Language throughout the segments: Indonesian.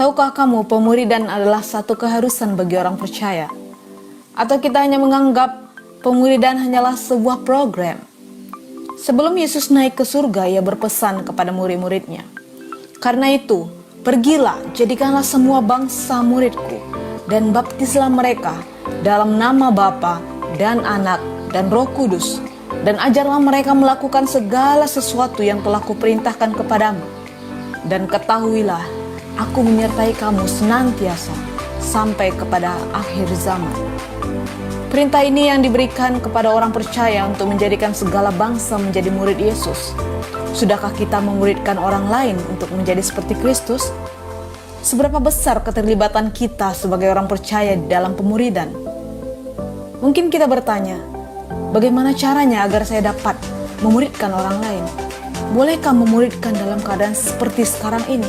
Tahukah kamu pemuridan adalah satu keharusan bagi orang percaya? Atau kita hanya menganggap pemuridan hanyalah sebuah program? Sebelum Yesus naik ke surga, ia berpesan kepada murid-muridnya, "Karena itu, pergilah, jadikanlah semua bangsa muridku, dan baptislah mereka dalam nama Bapa dan Anak dan Roh Kudus, dan ajarlah mereka melakukan segala sesuatu yang telah kuperintahkan kepadamu. Dan ketahuilah, aku menyertai kamu senantiasa sampai kepada akhir zaman." Perintah ini yang diberikan kepada orang percaya untuk menjadikan segala bangsa menjadi murid Yesus. Sudahkah kita memuridkan orang lain untuk menjadi seperti Kristus? Seberapa besar keterlibatan kita sebagai orang percaya di dalam pemuridan? Mungkin kita bertanya, bagaimana caranya agar saya dapat memuridkan orang lain? Bolehkah memuridkan dalam keadaan seperti sekarang ini?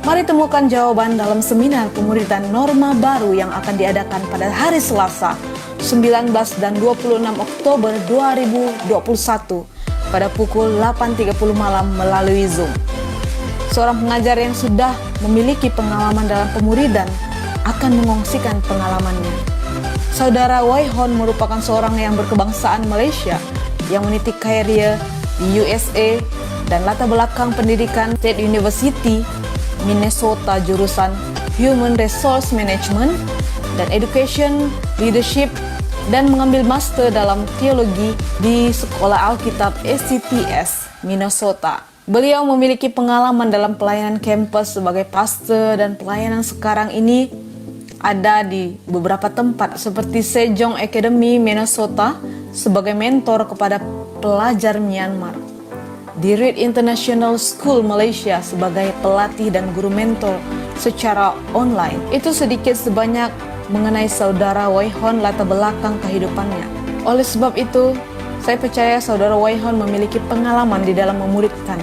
Mari temukan jawaban dalam seminar pemuridan norma baru yang akan diadakan pada hari Selasa, 19 dan 26 Oktober 2021 pada pukul 8.30 malam melalui Zoom. Seorang pengajar yang sudah memiliki pengalaman dalam pemuridan akan mengongsikan pengalamannya. Saudara Wai Hon merupakan seorang yang berkebangsaan Malaysia yang meniti karir di USA dan latar belakang pendidikan State University Minnesota jurusan Human Resource Management dan Education Leadership, dan mengambil master dalam teologi di Sekolah Alkitab SCTS Minnesota. Beliau memiliki pengalaman dalam pelayanan kampus sebagai pastor, dan pelayanan sekarang ini ada di beberapa tempat seperti Sejong Academy Minnesota sebagai mentor kepada pelajar Myanmar, di Reed International School Malaysia sebagai pelatih dan guru mentor secara online. Itu sedikit sebanyak mengenai saudara Wai Hon, latar belakang kehidupannya. Oleh sebab itu, saya percaya saudara Wai Hon memiliki pengalaman di dalam memuridkan.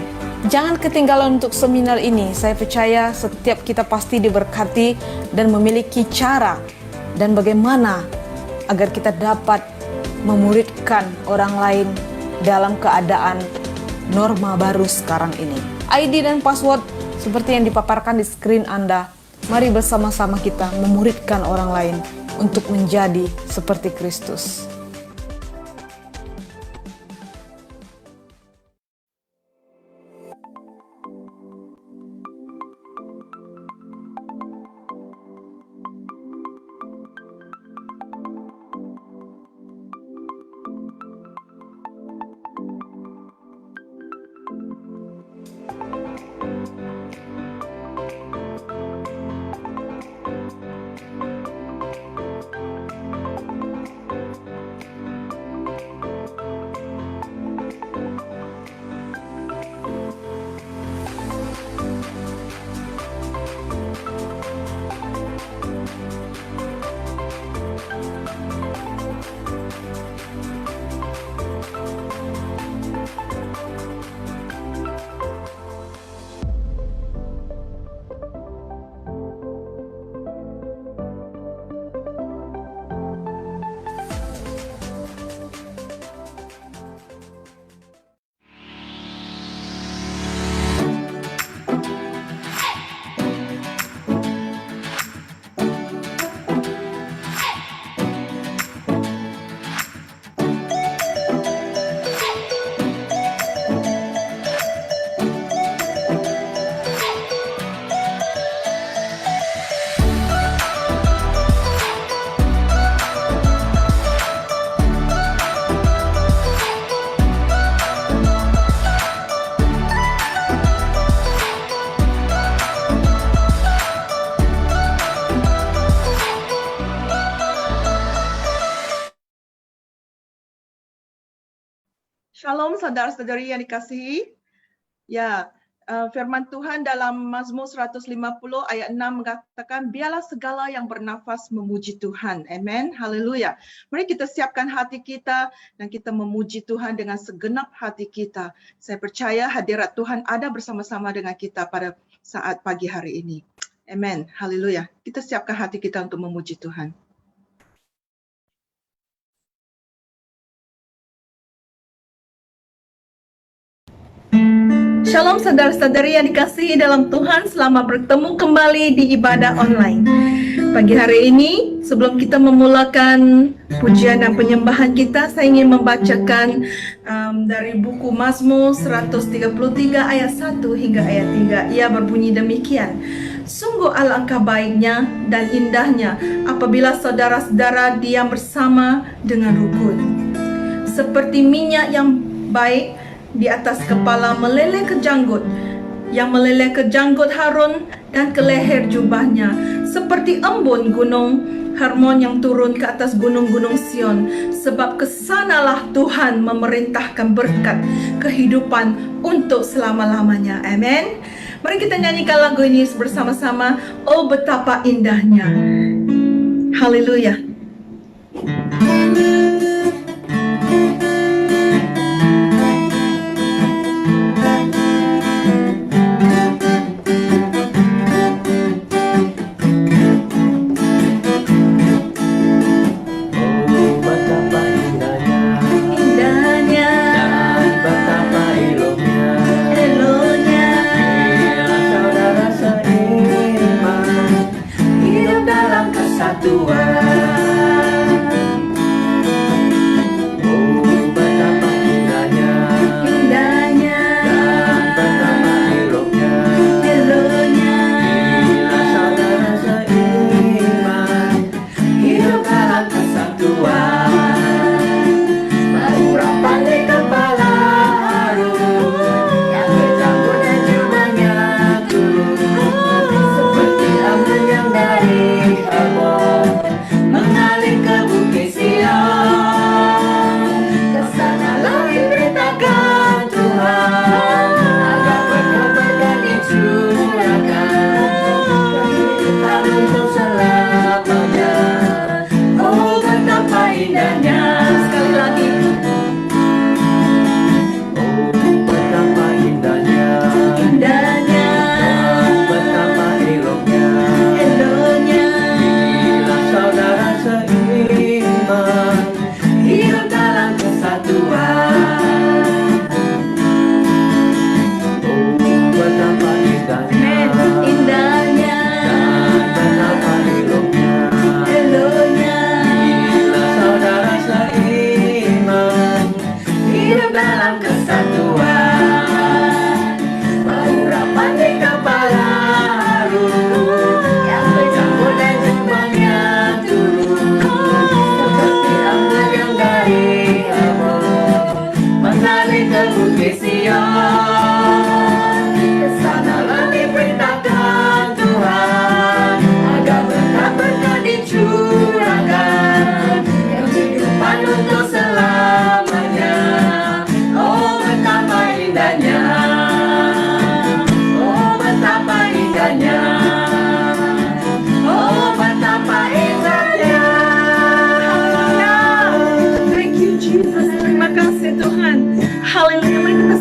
Jangan ketinggalan untuk seminar ini. Saya percaya setiap kita pasti diberkati dan memiliki cara dan bagaimana agar kita dapat memuridkan orang lain dalam keadaan norma baru sekarang ini. ID dan password seperti yang dipaparkan di screen Anda. Mari bersama-sama kita memuridkan orang lain untuk menjadi seperti Kristus. Shalom saudara-saudari yang dikasihi. Ya, firman Tuhan dalam Mazmur 150 ayat 6 mengatakan, biarlah segala yang bernafas memuji Tuhan. Amen. Haleluya. Mari kita siapkan hati kita dan kita memuji Tuhan dengan segenap hati kita. Saya percaya hadirat Tuhan ada bersama-sama dengan kita pada saat pagi hari ini. Amen. Haleluya. Kita siapkan hati kita untuk memuji Tuhan. Shalom saudara-saudari yang dikasihi dalam Tuhan, selamat bertemu kembali di ibadah online. Pagi hari ini, sebelum kita memulakan pujian dan penyembahan kita, saya ingin membacakan dari buku Mazmur 133 ayat 1 hingga ayat 3. Ia berbunyi demikian. Sungguh alangkah baiknya dan indahnya apabila saudara-saudara diam bersama dengan rukun. Seperti minyak yang baik di atas kepala meleleh ke janggut, yang meleleh ke janggut Harun dan ke leher jubahnya, seperti embun gunung Hermon yang turun ke atas gunung-gunung Sion, sebab kesanalah Tuhan memerintahkan berkat kehidupan untuk selama-lamanya. Amin. Mari kita nyanyikan lagu ini bersama-sama. Oh betapa indahnya. Haleluya.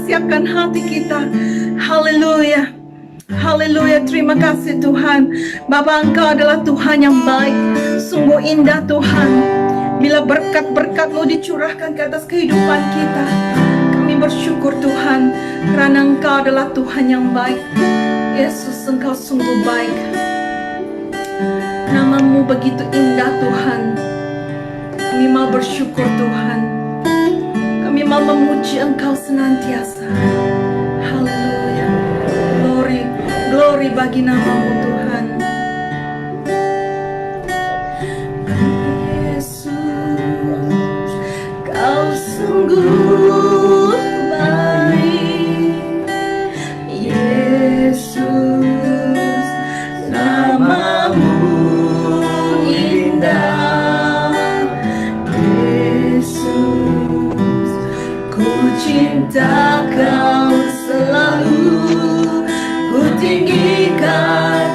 Siapkan hati kita. Haleluya. Haleluya. Terima kasih Tuhan. Bapa, Engkau adalah Tuhan yang baik. Sungguh indah Tuhan. Bila berkat-berkat-Mu dicurahkan ke atas kehidupan kita, kami bersyukur Tuhan, karena Engkau adalah Tuhan yang baik. Yesus, Engkau sungguh baik. Nama-Mu begitu indah Tuhan. Kami mau bersyukur Tuhan. Kami mau memuji Engkau senantiasa. Haleluya. Glory, glory bagi nama-Mu Tuhan. Yesus, Kau sungguh baik. Yesus, nama-Mu indah. Cinta Kau selalu ku tinggikan,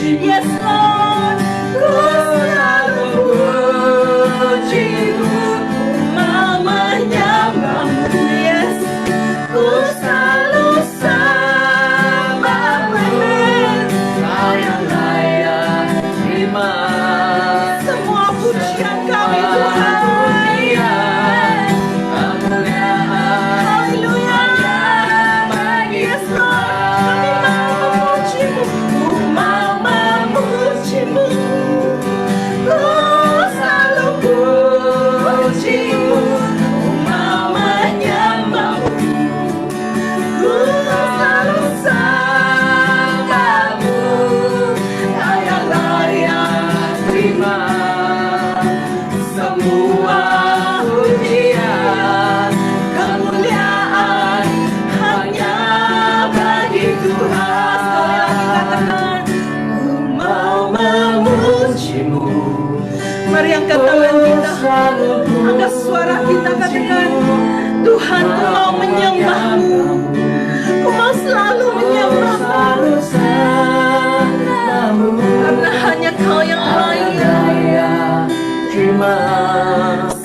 Yes Lord, ku selalu pujimu, mau menyembahmu. Yes, ku selalu sembahmu. Kau yang layak terima Semua pujian kami Tuhan. Haleluya. Yes Lord, kami mau memujimu, ku selalu pujimu, mau menyembahmu, ku selalu sembahmu. Kau yang layak terima semua pujian, kemuliaan hanya bagi Tuhan. Ku mau memujimu. Mari angkat tangan kita, angkat suara kita, katakan, Tuhan, ku mau menyembahmu, ku mau selalu menyembahmu, karena hanya Kau yang layak terima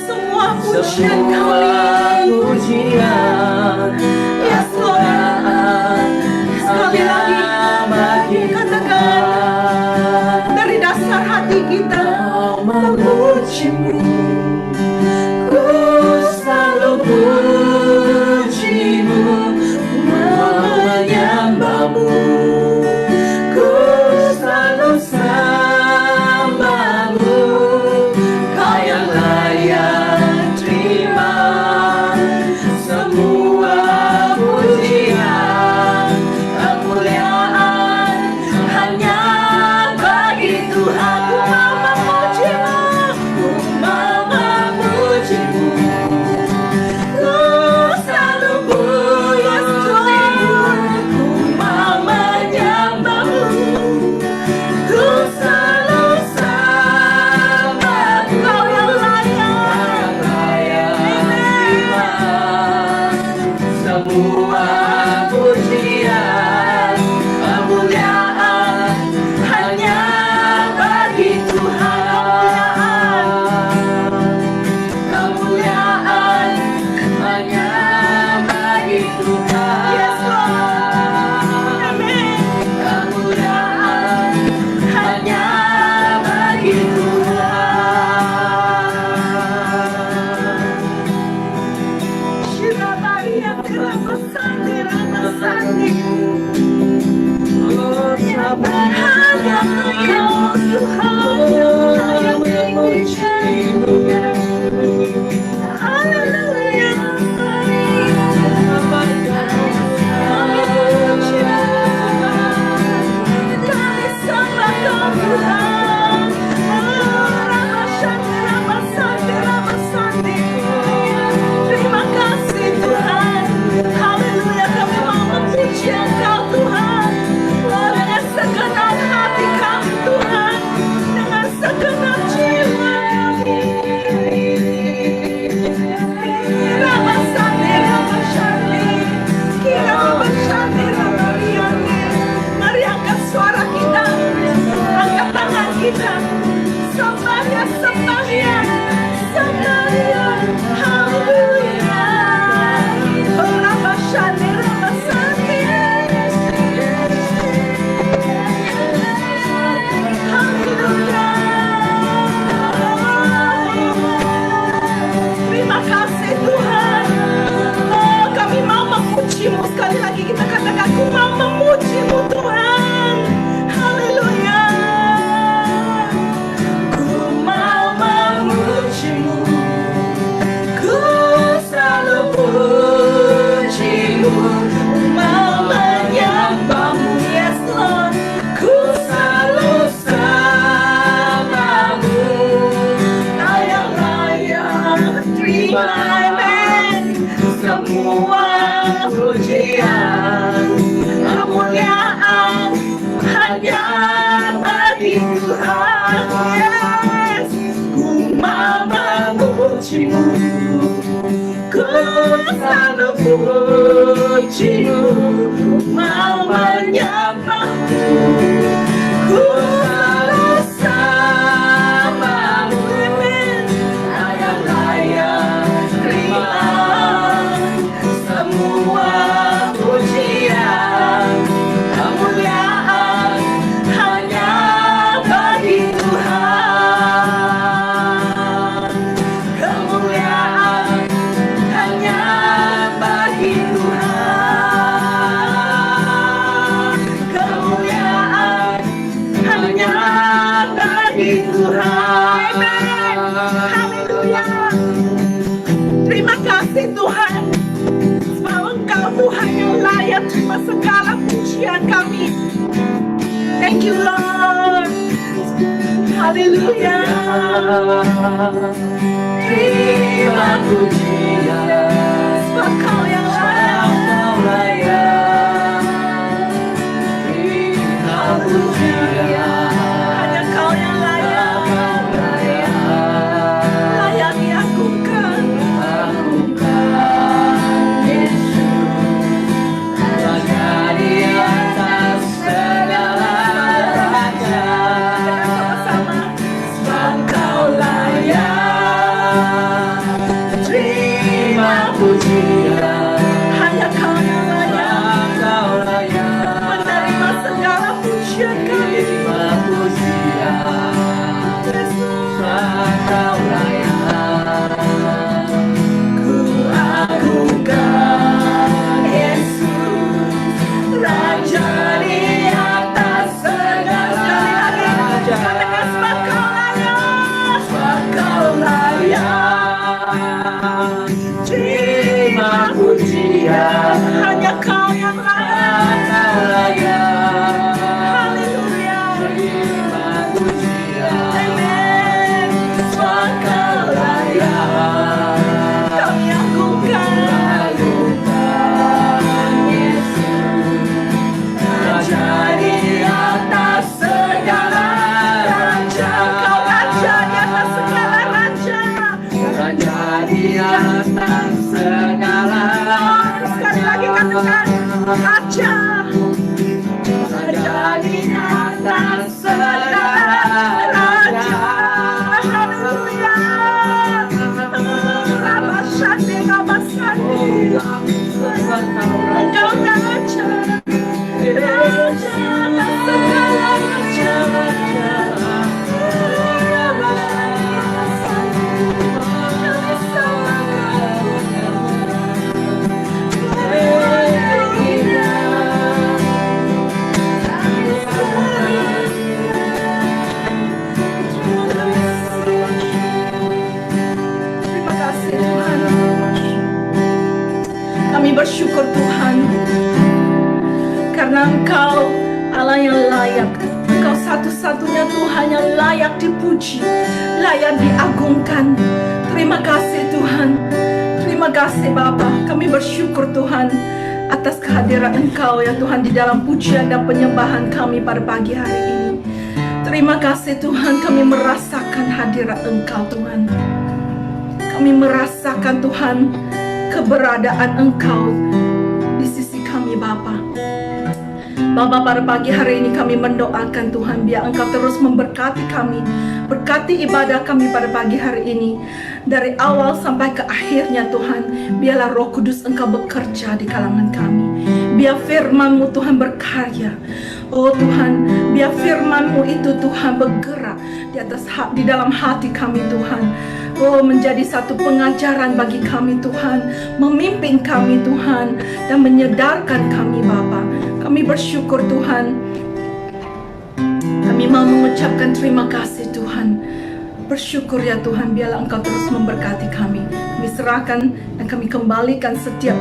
semua pujian semua kami. pujian, Yes Lord, sekali lagi katakan dari dasar hati kita, memujimu, ku selalu pujimu, menyembahmu, ku selalu sembahmu. Kau yang layak terima semua pujian, kemuliaan hanya bagi Tuhan. Ku mau memujimu, ku mau memujimu, ku selalu pujimu, ku mau menyembahmu, ku selalu sembah. Kau yang layak terima semua pujian, kemuliaan hanya bagi Tuhan. Kemuliaan hanya bagi Tuhan. Yes Lord, amin. Kemuliaan Hanya bagi Tuhan. Shirabaya kerabasandi rabasandi. Hanya Engkau Tuhan yang memujimu. Haleluya. Kami sembah Kau Tuhan. Rabasandi, rabasandi, rabasandi. Terima kasih Tuhan. Haleluya, kami mau memuji Engkau Tuhan. Dengan segenap hati kami Tuhan, dengan segenap jiwa kami. Rabasandi, rabasandi, kirabasandi, rabariani. Mari angkat suara kita, angkat tangan kita. Sembah ya, sembah ya, sembah ya. Haleluya. Rabasandi, rabasandi. Haleluya. Terima kasih Tuhan. Oh, kami mau memujimu. Sekali lagi kita katakan, ku mau memujimu Tuhan. Haleluya. Ku mau memujimu, ku selalu pujimu, mau menyembahmu. Yes Lord, ku selalu sembahmu. Kau yang layak terima, amin. Semua pujian, kemuliaan hanya bagi Tuhan. Yes, ku mau memujimu, ku selalu pujimu, mau menyembahmu, ku Tuhan. Sebab Engkau Tuhan yang layak terima segala pujian kami. Thank you Lord. Haleluya. Terima pujian, Sebab Kau yang layak. Kau layak. Terima pujian, Hanya Kau yang layak. Kau layak. Layak diagungkan. Agungkan Yesus, Raja di atas segala raja. Sama-sama. Sebab Kau layak. Terima pujian, Hanya Kau yang layak. Sebab Kau layak. Menerima segala pujian kami. Terima pujian, Sebab Kau layak. Ku agungkan Yesus, Raja di atas segala raja. Katakan sebab Kau layak. Sebab Kau layak. Terima pujian, Hanya Kau yang layak. Kau layak. Haleluya. Terima pujian, Amen. Sebab Kau layak. Kami agungkan. Agungkan Yesus, Raja di atas segala raja. Kau raja di atas segala raja. Raja di atas segala Sekali lagi katakan raja. Raja di atas segala raja. Haleluya. Rabasande, rabasande. Engkau raja. Raja atas segala raja. Terima kasih Tuhan. Kami bersyukur Tuhan karena Engkau Allah yang layak. Engkau satu-satunya Tuhan yang layak dipuji, layak diagungkan. Terima kasih Tuhan. Terima kasih Bapa. Kami bersyukur Tuhan atas kehadiran Engkau ya Tuhan di dalam pujian dan penyembahan kami pada pagi hari ini. Terima kasih Tuhan, kami merasakan hadirat Engkau Tuhan. Kami merasakan Tuhan keberadaan Engkau di sisi kami Bapa. Bapa, pada pagi hari ini kami mendoakan Tuhan biar Engkau terus memberkati kami, berkati ibadah kami pada pagi hari ini. Dari awal sampai ke akhirnya Tuhan, biarlah Roh Kudus Engkau bekerja di kalangan kami. Biar firman-Mu Tuhan berkarya. Oh Tuhan, biar firman-Mu itu Tuhan bergerak di dalam hati kami Tuhan. Oh, menjadi satu pengajaran bagi kami Tuhan, memimpin kami Tuhan, dan menyadarkan kami Bapa. Kami bersyukur Tuhan. Kami mau mengucapkan terima kasih Tuhan. Bersyukur ya Tuhan, biarlah Engkau terus memberkati kami. Kami serahkan dan kami kembalikan setiap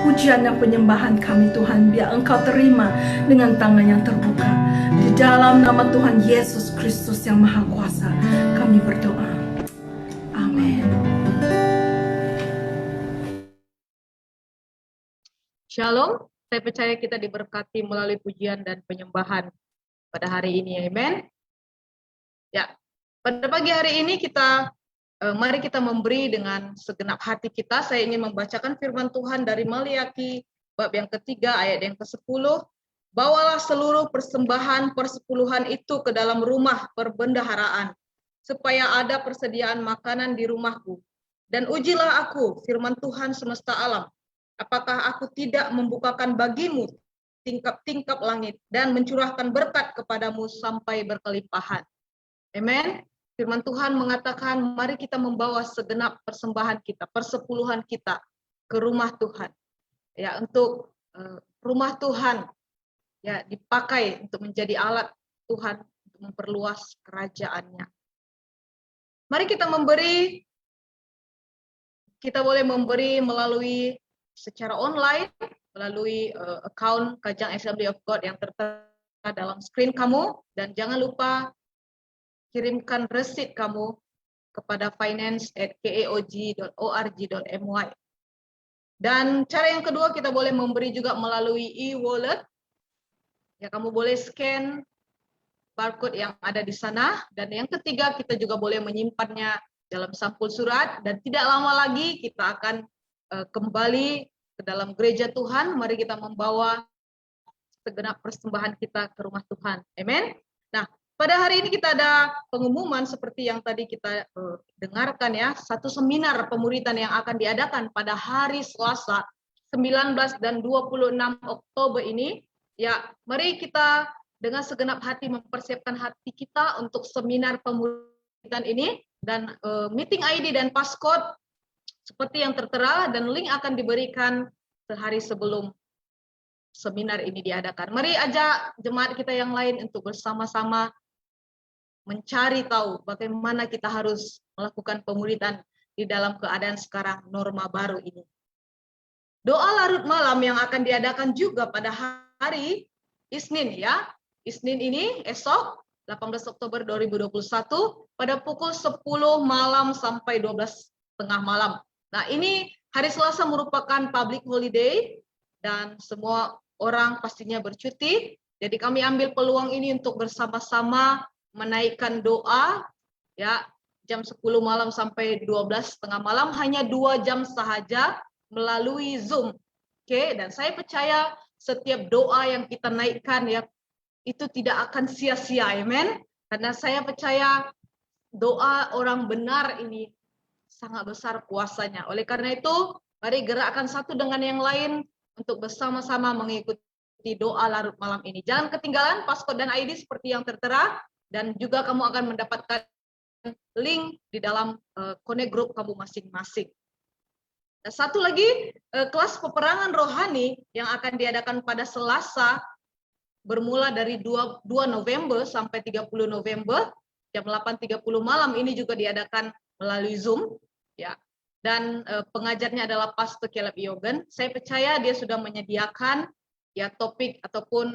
pujian dan penyembahan kami Tuhan. Biar Engkau terima dengan tangan yang terbuka. Di dalam nama Tuhan Yesus Kristus yang Maha Kuasa, kami berdoa. Amin. Shalom, saya percaya kita diberkati melalui pujian dan penyembahan pada hari ini, amen. Ya, pada pagi hari ini mari kita memberi dengan segenap hati kita. Saya ingin membacakan firman Tuhan dari Maliaki bab yang ketiga ayat yang ke-10. Bawalah seluruh persembahan persepuluhan itu ke dalam rumah perbendaharaan, supaya ada persediaan makanan di rumahku. Dan ujilah aku, firman Tuhan semesta alam, apakah aku tidak membukakan bagimu tingkap-tingkap langit dan mencurahkan berkat kepadamu sampai berkelimpahan. Amen. Firman Tuhan mengatakan, mari kita membawa segenap persembahan kita, persepuluhan kita ke rumah Tuhan. Ya, untuk rumah Tuhan ya dipakai untuk menjadi alat Tuhan untuk memperluas kerajaannya. Mari kita memberi, kita boleh memberi melalui secara online, melalui account Kajang Assembly of God yang tertera dalam screen kamu, dan jangan lupa kirimkan resit kamu kepada finance@kaog.org.my. Dan cara yang kedua, kita boleh memberi juga melalui e-wallet. Ya, kamu boleh scan barcode yang ada di sana. Dan yang ketiga, kita juga boleh menyimpannya dalam sampul surat. Dan tidak lama lagi kita akan kembali ke dalam gereja Tuhan. Mari kita membawa segenap persembahan kita ke rumah Tuhan. Amin. Nah, pada hari ini kita ada pengumuman seperti yang tadi kita dengarkan ya, satu seminar pemuridan yang akan diadakan pada hari Selasa 19 dan 26 Oktober ini. Ya, mari kita dengan segenap hati mempersiapkan hati kita untuk seminar pemuridan ini, dan meeting ID dan passcode seperti yang tertera, dan link akan diberikan sehari sebelum seminar ini diadakan. Mari ajak jemaat kita yang lain untuk bersama-sama mencari tahu bagaimana kita harus melakukan pemuridan di dalam keadaan sekarang norma baru ini. Doa larut malam yang akan diadakan juga pada hari Isnin ya. Isnin ini esok 18 Oktober 2021 pada pukul 10 malam sampai 12:30 malam. Nah, ini hari Selasa merupakan public holiday dan semua orang pastinya bercuti. Jadi kami ambil peluang ini untuk bersama-sama menaikkan doa ya, jam 10 malam sampai 12:30 malam, hanya 2 jam sahaja melalui Zoom. Oke, dan saya percaya setiap doa yang kita naikkan ya, itu tidak akan sia-sia, amen. Karena saya percaya doa orang benar ini sangat besar kuasanya. Oleh karena itu, mari gerakkan satu dengan yang lain untuk bersama-sama mengikuti doa larut malam ini. Jangan ketinggalan passcode dan ID seperti yang tertera, dan juga kamu akan mendapatkan link di dalam connect group kamu masing-masing. Dan satu lagi, kelas peperangan rohani yang akan diadakan pada Selasa bermula dari 2 November sampai 30 November jam 8.30 malam, ini juga diadakan melalui Zoom ya. Dan pengajarnya adalah Pastor Caleb Yogan. Saya percaya dia sudah menyediakan ya topik ataupun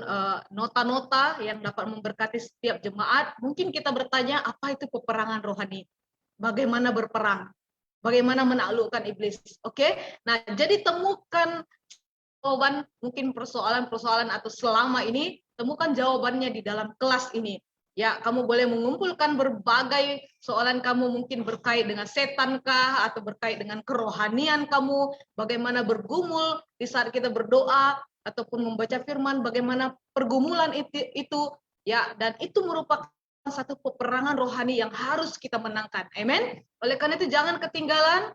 nota-nota yang dapat memberkati setiap jemaat. Mungkin kita bertanya, apa itu peperangan rohani? Bagaimana berperang? Bagaimana menaklukkan iblis? Oke. Nah, jadi temukan jawaban mungkin persoalan-persoalan atau selama ini, temukan jawabannya di dalam kelas ini. Ya, kamu boleh mengumpulkan berbagai soalan kamu, mungkin berkait dengan setan kah, atau berkait dengan kerohanian kamu, bagaimana bergumul di saat kita berdoa, ataupun membaca firman, bagaimana pergumulan itu ya, dan itu merupakan satu peperangan rohani yang harus kita menangkan. Amen. Oleh karena itu jangan ketinggalan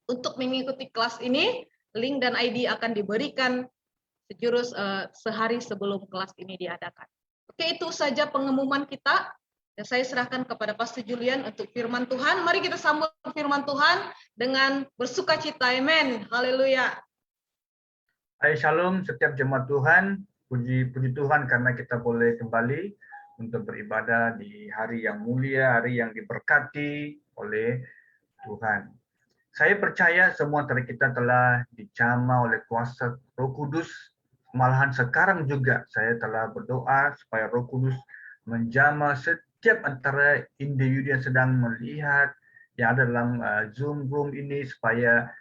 untuk mengikuti kelas ini. Link dan ID akan diberikan sejurus sehari sebelum kelas ini diadakan. Oke, itu saja pengumuman kita. Dan saya serahkan kepada Pastor Julian untuk firman Tuhan. Mari kita sambut firman Tuhan dengan bersukacita. Amen. Haleluya. Hai Shalom setiap jemaat Tuhan, puji Tuhan karena kita boleh kembali untuk beribadah di hari yang mulia, hari yang diberkati oleh Tuhan. Saya percaya semua dari kita telah dijamah oleh kuasa Roh Kudus. Malahan sekarang juga saya telah berdoa supaya Roh Kudus menjamah setiap antara individu yang sedang melihat yang ada dalam Zoom room ini, supaya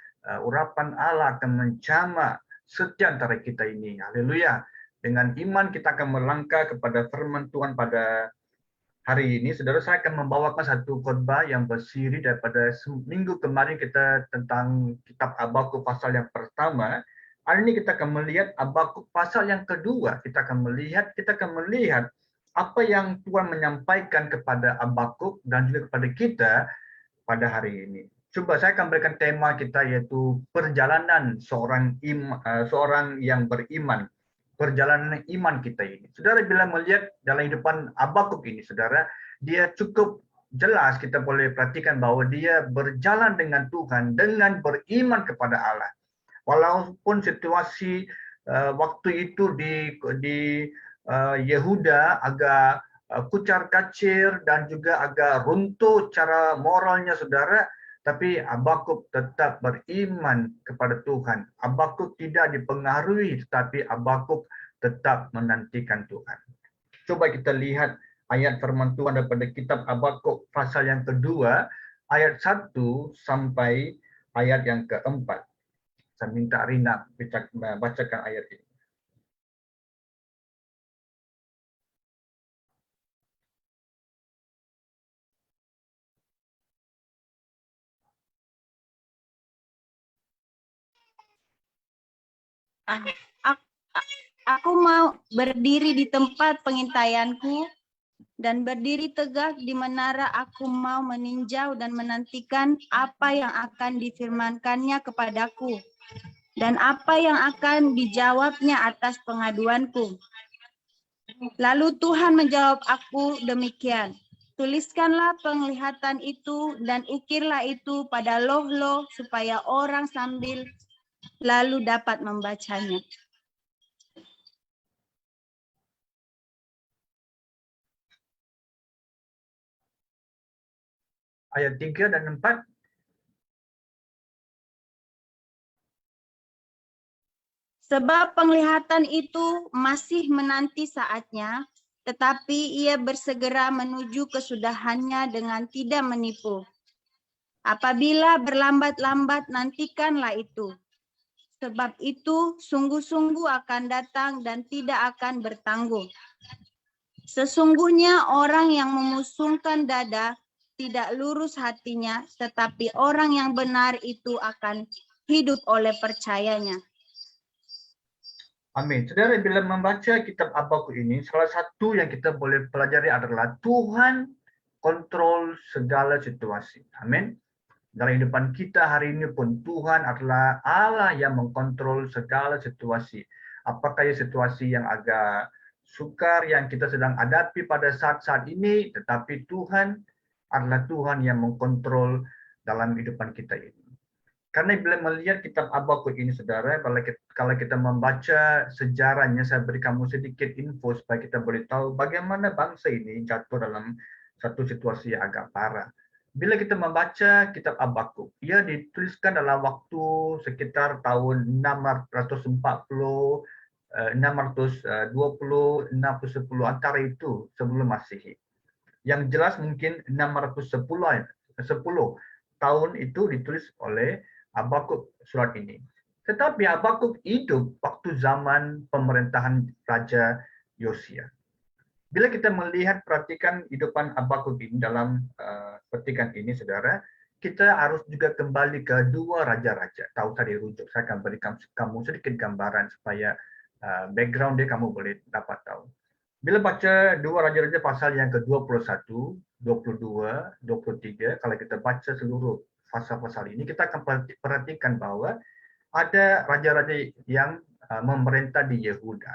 urapan Allah akan menjamah setiap antara kita ini. Haleluya. Dengan iman kita akan melangkah kepada firman Tuhan pada hari ini. Saudara, saya akan membawakan satu khotbah yang bersiri daripada minggu kemarin kita tentang kitab Habakuk pasal yang pertama. Hari ini kita akan melihat Habakuk pasal yang kedua. Kita akan melihat apa yang Tuhan menyampaikan kepada Habakuk dan juga kepada kita pada hari ini. Coba saya akan berikan tema kita, yaitu perjalanan seorang yang beriman. Perjalanan iman kita ini. Saudara, bila melihat dalam hidupan Habakuk ini, saudara, dia cukup jelas kita boleh perhatikan bahwa dia berjalan dengan Tuhan dengan beriman kepada Allah. Walaupun situasi waktu itu di Yehuda agak kucar-kacir dan juga agak runtuh cara moralnya, saudara, Tapi Habakuk tetap beriman kepada Tuhan. Habakuk tidak dipengaruhi, tetapi Habakuk tetap menantikan Tuhan. Coba kita lihat ayat firman Tuhan daripada kitab Habakuk pasal yang kedua, ayat 1 sampai ayat yang keempat. Saya minta Rina bacakan ayat ini. Aku mau berdiri di tempat pengintaianku dan berdiri tegak di menara. Aku mau meninjau dan menantikan apa yang akan difirmankannya kepadaku dan apa yang akan dijawabnya atas pengaduanku. Lalu Tuhan menjawab aku demikian, tuliskanlah penglihatan itu dan ukirlah itu pada loh-loh supaya orang sambil lalu dapat membacanya. Ayat 3 dan 4. Sebab penglihatan itu masih menanti saatnya, tetapi ia bersegera menuju kesudahannya dengan tidak menipu. Apabila berlambat-lambat, nantikanlah itu. Sebab itu sungguh-sungguh akan datang dan tidak akan bertangguh. Sesungguhnya orang yang memusungkan dada tidak lurus hatinya, tetapi orang yang benar itu akan hidup oleh percayanya. Amin. Saudara, bila membaca kitab Habakuk ini, salah satu yang kita boleh pelajari adalah Tuhan kontrol segala situasi. Amin. Dalam kehidupan kita hari ini pun Tuhan adalah Allah yang mengkontrol segala situasi. Apakah situasi yang agak sukar yang kita sedang hadapi pada saat-saat ini, tetapi Tuhan adalah Tuhan yang mengkontrol dalam kehidupan kita ini. Karena bila melihat kitab Habakuk ini, saudara, kalau kita membaca sejarahnya, saya beri kamu sedikit info supaya kita boleh tahu bagaimana bangsa ini jatuh dalam satu situasi yang agak parah. Bila kita membaca kitab Habakuk, ia dituliskan dalam waktu sekitar tahun 640, 620, 610 antara itu sebelum Masehi. Yang jelas mungkin 610 tahun itu ditulis oleh Habakuk surat ini. Tetapi Habakuk hidup waktu zaman pemerintahan Raja Yosia. Bila kita melihat, perhatikan hidupan Habakuk ini dalam petikan ini, saudara, kita harus juga kembali ke dua raja-raja. Tahu tadi rujuk, saya akan beri kamu sedikit gambaran supaya background dia kamu boleh dapat tahu. Bila baca dua raja-raja pasal yang ke-21, 22, 23, kalau kita baca seluruh pasal-pasal ini, kita akan perhatikan bahwa ada raja-raja yang memerintah di Yehuda.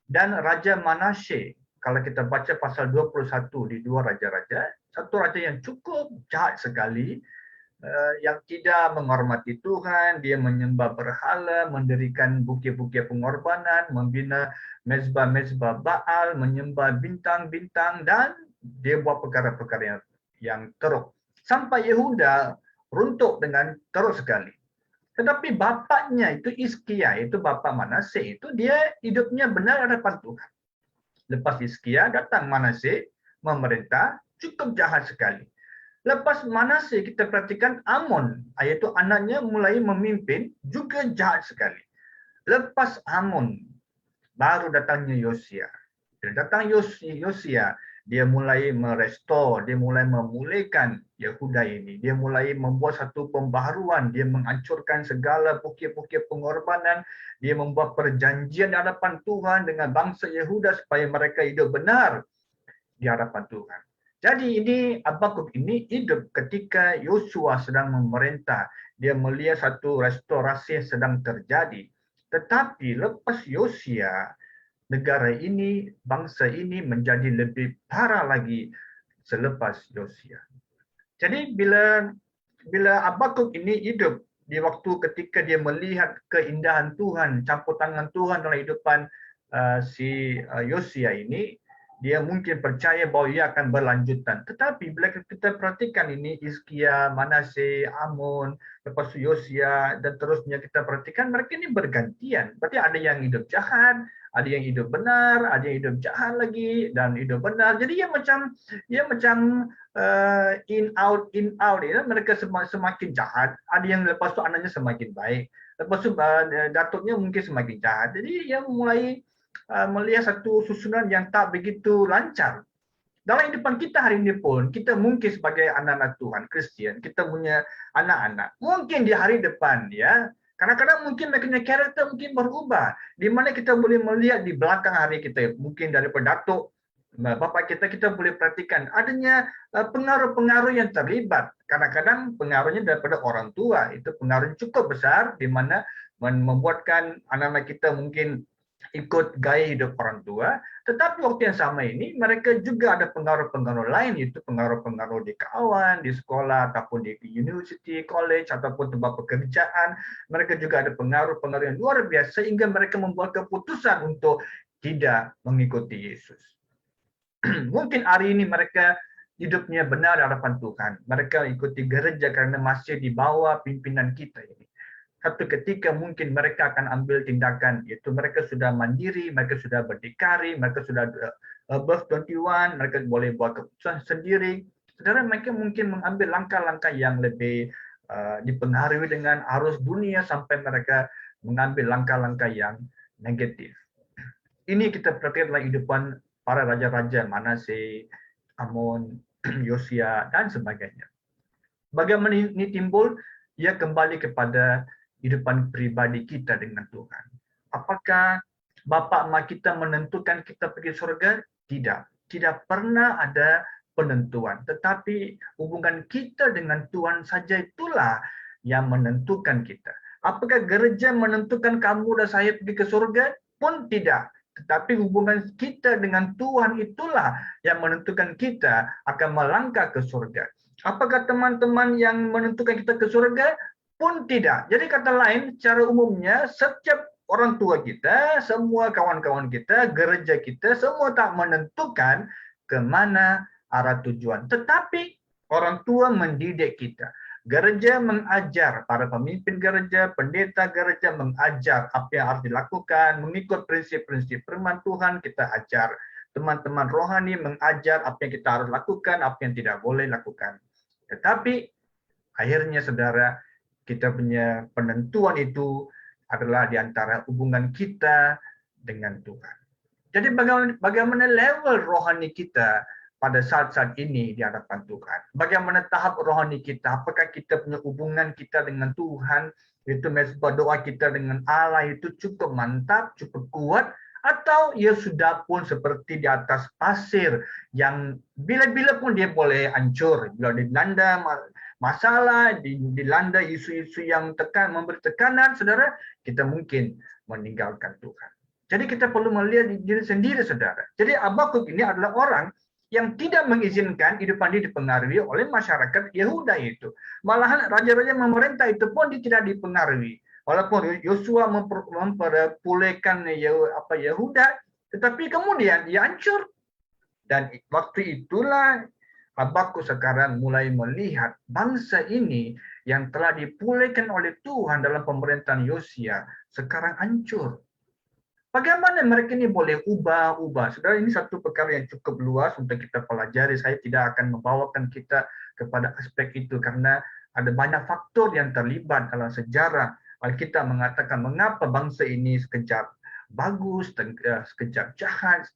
Dan Raja Manasye, kalau kita baca pasal 21 di dua raja-raja, satu raja yang cukup jahat sekali, yang tidak menghormati Tuhan, dia menyembah berhala, mendirikan bukit-bukit pengorbanan, membina mezbah-mezbah Baal, menyembah bintang-bintang, dan dia buat perkara-perkara yang teruk. Sampai Yehuda runtuh dengan teruk sekali. Tetapi bapaknya itu Hizkia, itu bapak Manasye, itu dia hidupnya benar hadapan Tuhan. Lepas Hizkia datang Manasye memerintah, cukup jahat sekali. Lepas Manasye kita perhatikan Amon, yaitu anaknya mulai memimpin, juga jahat sekali. Lepas Amon baru datangnya Yosia. Bila datang Yosia, dia mulai merestore, dia mulai memulihkan Yehuda ini. Dia mulai membuat satu pembaharuan, dia menghancurkan segala bukit-bukit pengorbanan, dia membuat perjanjian di hadapan Tuhan dengan bangsa Yehuda supaya mereka hidup benar di hadapan Tuhan. Jadi ini Habakuk ini hidup ketika Yosua sedang memerintah. Dia melihat satu restorasi yang sedang terjadi. Tetapi lepas Yosia, negara ini, bangsa ini menjadi lebih parah lagi selepas Yosia. Jadi bila Habakuk ini hidup di waktu ketika dia melihat keindahan Tuhan, campur tangan Tuhan dalam kehidupan si Yosia ini, dia mungkin percaya bahwa ia akan berlanjutan. Tetapi bila kita perhatikan ini, Hizkia, Manase, Amon, lepas itu Yosia, dan terusnya kita perhatikan mereka ini bergantian. Berarti ada yang hidup jahat, ada yang hidup benar, ada yang hidup jahat lagi, dan hidup benar. Jadi ia macam in out. Ya. Mereka semakin jahat, ada yang lepas itu anaknya semakin baik. Lepas itu datuknya mungkin semakin jahat. Jadi ia mulai melihat satu susunan yang tak begitu lancar. Dalam kehidupan kita hari ini pun, kita mungkin sebagai anak-anak Tuhan, Kristian, kita punya anak-anak. Mungkin di hari depan, ya, kadang-kadang mungkin mereka punya karakter mungkin berubah. Di mana kita boleh melihat di belakang hari kita, mungkin daripada datuk, bapak kita boleh perhatikan adanya pengaruh-pengaruh yang terlibat. Kadang-kadang pengaruhnya daripada orang tua, itu pengaruh cukup besar, di mana membuatkan anak-anak kita mungkin ikut gaya hidup orang tua, tetapi waktu yang sama ini mereka juga ada pengaruh-pengaruh lain, yaitu pengaruh-pengaruh di kawan, di sekolah, ataupun di university, college, ataupun tempat pekerjaan. Mereka juga ada pengaruh-pengaruh yang luar biasa sehingga mereka membuat keputusan untuk tidak mengikuti Yesus. Mungkin hari ini mereka hidupnya benar di hadapan Tuhan. Mereka ikuti gereja karena masih di bawah pimpinan kita ini. Satu ketika mungkin mereka akan ambil tindakan, yaitu mereka sudah mandiri, mereka sudah berdikari, mereka sudah above 21, mereka boleh buat keputusan sendiri. Saudara, mereka mungkin mengambil langkah-langkah yang lebih dipengaruhi dengan arus dunia sampai mereka mengambil langkah-langkah yang negatif. Ini kita perhatikan dalam kehidupan para raja-raja, Manase, Amon, Yosia, dan sebagainya. Bagaimana ini timbul? Ia kembali kepada kehidupan pribadi kita dengan Tuhan. Apakah bapa emak kita menentukan kita pergi surga? Tidak. Tidak pernah ada penentuan. Tetapi hubungan kita dengan Tuhan saja itulah yang menentukan kita. Apakah gereja menentukan kamu dan saya pergi ke surga? Pun tidak. Tetapi hubungan kita dengan Tuhan itulah yang menentukan kita akan melangkah ke surga. Apakah teman-teman yang menentukan kita ke surga? Pun tidak. Jadi kata lain, secara umumnya setiap orang tua kita, semua kawan-kawan kita, gereja kita, semua tak menentukan ke mana arah tujuan. Tetapi orang tua mendidik kita. Gereja mengajar, para pemimpin gereja, pendeta gereja mengajar apa yang harus dilakukan, mengikut prinsip-prinsip firman Tuhan, kita ajar. Teman-teman rohani mengajar apa yang kita harus lakukan, apa yang tidak boleh lakukan. Tetapi akhirnya saudara, kita punya penentuan itu adalah di antara hubungan kita dengan Tuhan. Jadi bagaimana level rohani kita pada saat-saat ini di hadapan Tuhan? Bagaimana tahap rohani kita? Apakah kita punya hubungan kita dengan Tuhan, itu mesbah doa kita dengan Allah itu cukup mantap, cukup kuat, atau ia sudah pun seperti di atas pasir yang bila-bila pun dia boleh hancur, bila dilanda masalah, dilanda isu-isu yang memberi tekanan, saudara, kita mungkin meninggalkan Tuhan. Jadi kita perlu melihat diri sendiri, saudara. Jadi Habakuk ini adalah orang yang tidak mengizinkan hidupan dia dipengaruhi oleh masyarakat Yehuda itu. Malahan raja-raja memerintah itu pun dia tidak dipengaruhi. Walaupun Yosua memperpulihkan Yehuda, tetapi kemudian dia hancur. Dan waktu itulah Habakuk sekarang mulai melihat bangsa ini yang telah dipulihkan oleh Tuhan dalam pemerintahan Yosia sekarang hancur. Bagaimana mereka ini boleh ubah-ubah? Saudara, ini satu perkara yang cukup luas untuk kita pelajari. Saya tidak akan membawakan kita kepada aspek itu karena ada banyak faktor yang terlibat dalam sejarah. Alkitab mengatakan mengapa bangsa ini sekejap bagus, sekejap jahat,